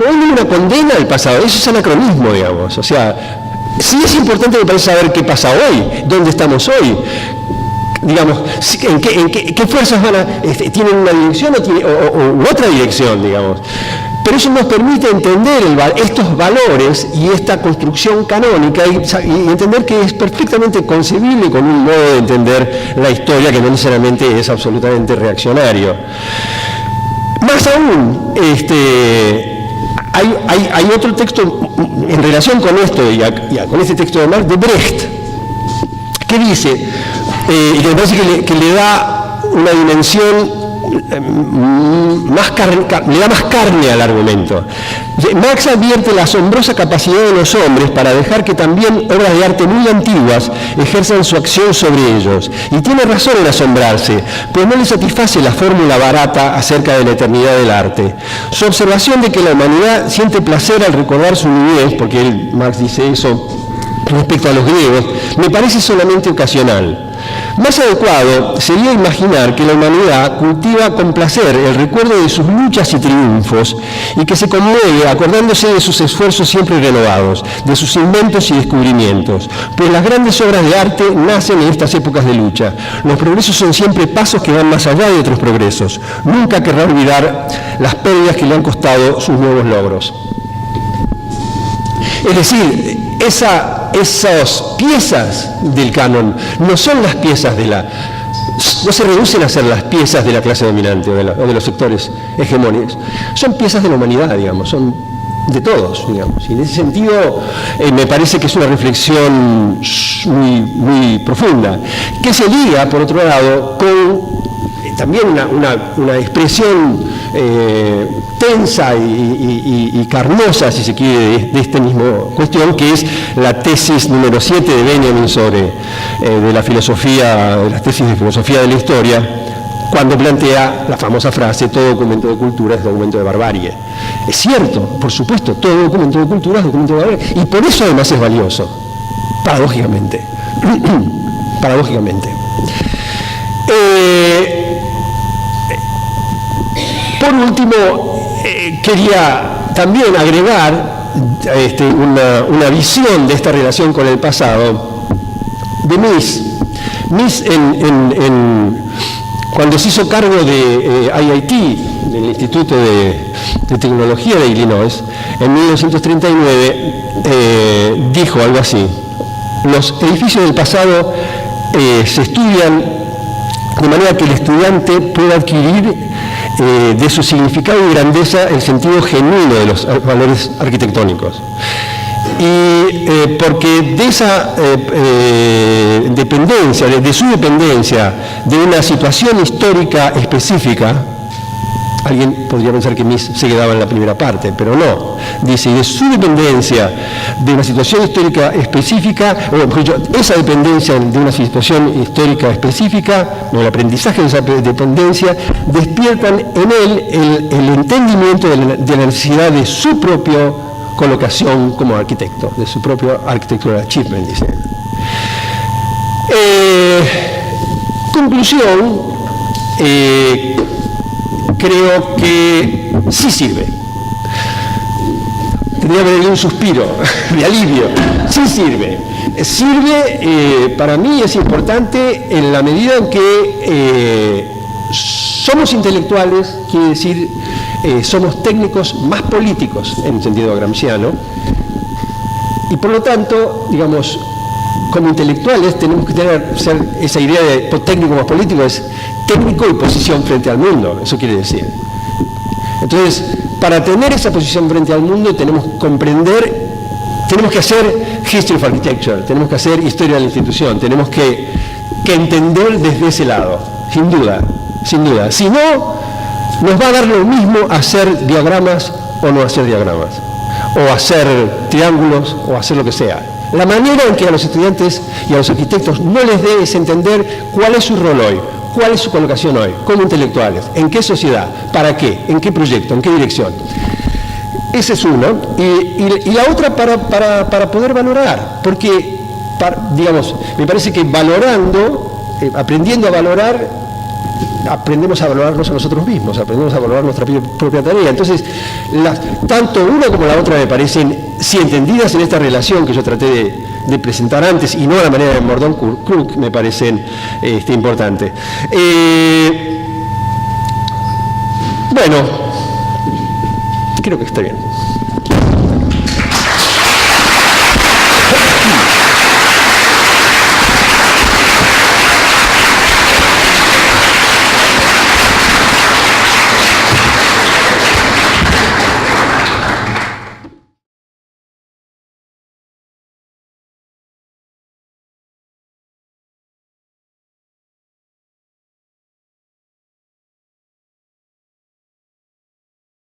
hay ninguna condena al pasado, eso es anacronismo, digamos. O sea, sí es importante, me parece, saber qué pasa hoy, dónde estamos hoy. Digamos, ¿qué fuerzas tienen una dirección u otra dirección, digamos? Pero eso nos permite entender estos valores y esta construcción canónica y entender que es perfectamente concebible con un modo de entender la historia que no necesariamente es absolutamente reaccionario. Más aún, hay otro texto en relación con esto y con este texto de Marx, de Brecht, que dice, y que me parece que le da una dimensión le da más carne al argumento. Marx advierte la asombrosa capacidad de los hombres para dejar que también obras de arte muy antiguas ejerzan su acción sobre ellos. Y tiene razón en asombrarse, pues no le satisface la fórmula barata acerca de la eternidad del arte. Su observación de que la humanidad siente placer al recordar su niñez, porque Marx dice eso respecto a los griegos, me parece solamente ocasional. Más adecuado sería imaginar que la humanidad cultiva con placer el recuerdo de sus luchas y triunfos y que se conmueve acordándose de sus esfuerzos siempre renovados, de sus inventos y descubrimientos, pues las grandes obras de arte nacen en estas épocas de lucha. Los progresos son siempre pasos que van más allá de otros progresos. Nunca querrá olvidar las pérdidas que le han costado sus nuevos logros. Es decir, esas piezas del canon no son las piezas no se reducen a ser las piezas de la clase dominante o de los sectores hegemónicos. Son piezas de la humanidad, digamos, son de todos, digamos. Y en ese sentido me parece que es una reflexión muy, muy profunda, que se liga, por otro lado, con también una expresión tensa y carnosa, si se quiere, de esta misma cuestión, que es la tesis número 7 de Benjamin sobre de las tesis de filosofía de la historia, cuando plantea la famosa frase: todo documento de cultura es documento de barbarie. Es cierto, por supuesto, todo documento de cultura es documento de barbarie, y por eso además es valioso, paradójicamente. Paradójicamente. Por último, quería también agregar una visión de esta relación con el pasado de Mies. Mies, cuando se hizo cargo de IIT, del Instituto de Tecnología de Illinois, en 1939, dijo algo así: los edificios del pasado se estudian de manera que el estudiante pueda adquirir de su significado y grandeza el sentido genuino de los valores arquitectónicos. Y porque de esa dependencia, de su dependencia de una situación histórica específica, alguien podría pensar que Mies se quedaba en la primera parte, pero no. Dice, de su dependencia de una situación histórica específica, esa dependencia de una situación histórica específica, o el aprendizaje de esa dependencia, despiertan en él el entendimiento de la necesidad de su propia colocación como arquitecto, de su propio architectural achievement, dice. Conclusión, creo que sí sirve. Tendría que darle un suspiro de alivio. Sí sirve. Sirve, para mí es importante en la medida en que somos intelectuales, quiere decir, somos técnicos más políticos en el sentido gramsciano, y por lo tanto, digamos, como intelectuales tenemos que tener esa idea de técnico más político, es técnico y posición frente al mundo, eso quiere decir. Entonces, para tener esa posición frente al mundo tenemos que comprender, tenemos que hacer History of Architecture, tenemos que hacer historia de la institución, tenemos que entender desde ese lado, sin duda, sin duda. Si no, nos va a dar lo mismo hacer diagramas o no hacer diagramas, o hacer triángulos o hacer lo que sea. La manera en que a los estudiantes y a los arquitectos no les dé es entender cuál es su rol hoy, cuál es su colocación hoy, como intelectuales, en qué sociedad, para qué, en qué proyecto, en qué dirección. Ese es uno. Y la otra para poder valorar, porque, digamos, me parece que valorando, aprendiendo a valorar, aprendemos a valorarnos a nosotros mismos, aprendemos a valorar nuestra propia tarea. Entonces, tanto una como la otra me parecen, si entendidas en esta relación que yo traté de presentar antes, y no a la manera de Mordón Krug, me parecen importantes. Bueno, creo que está bien.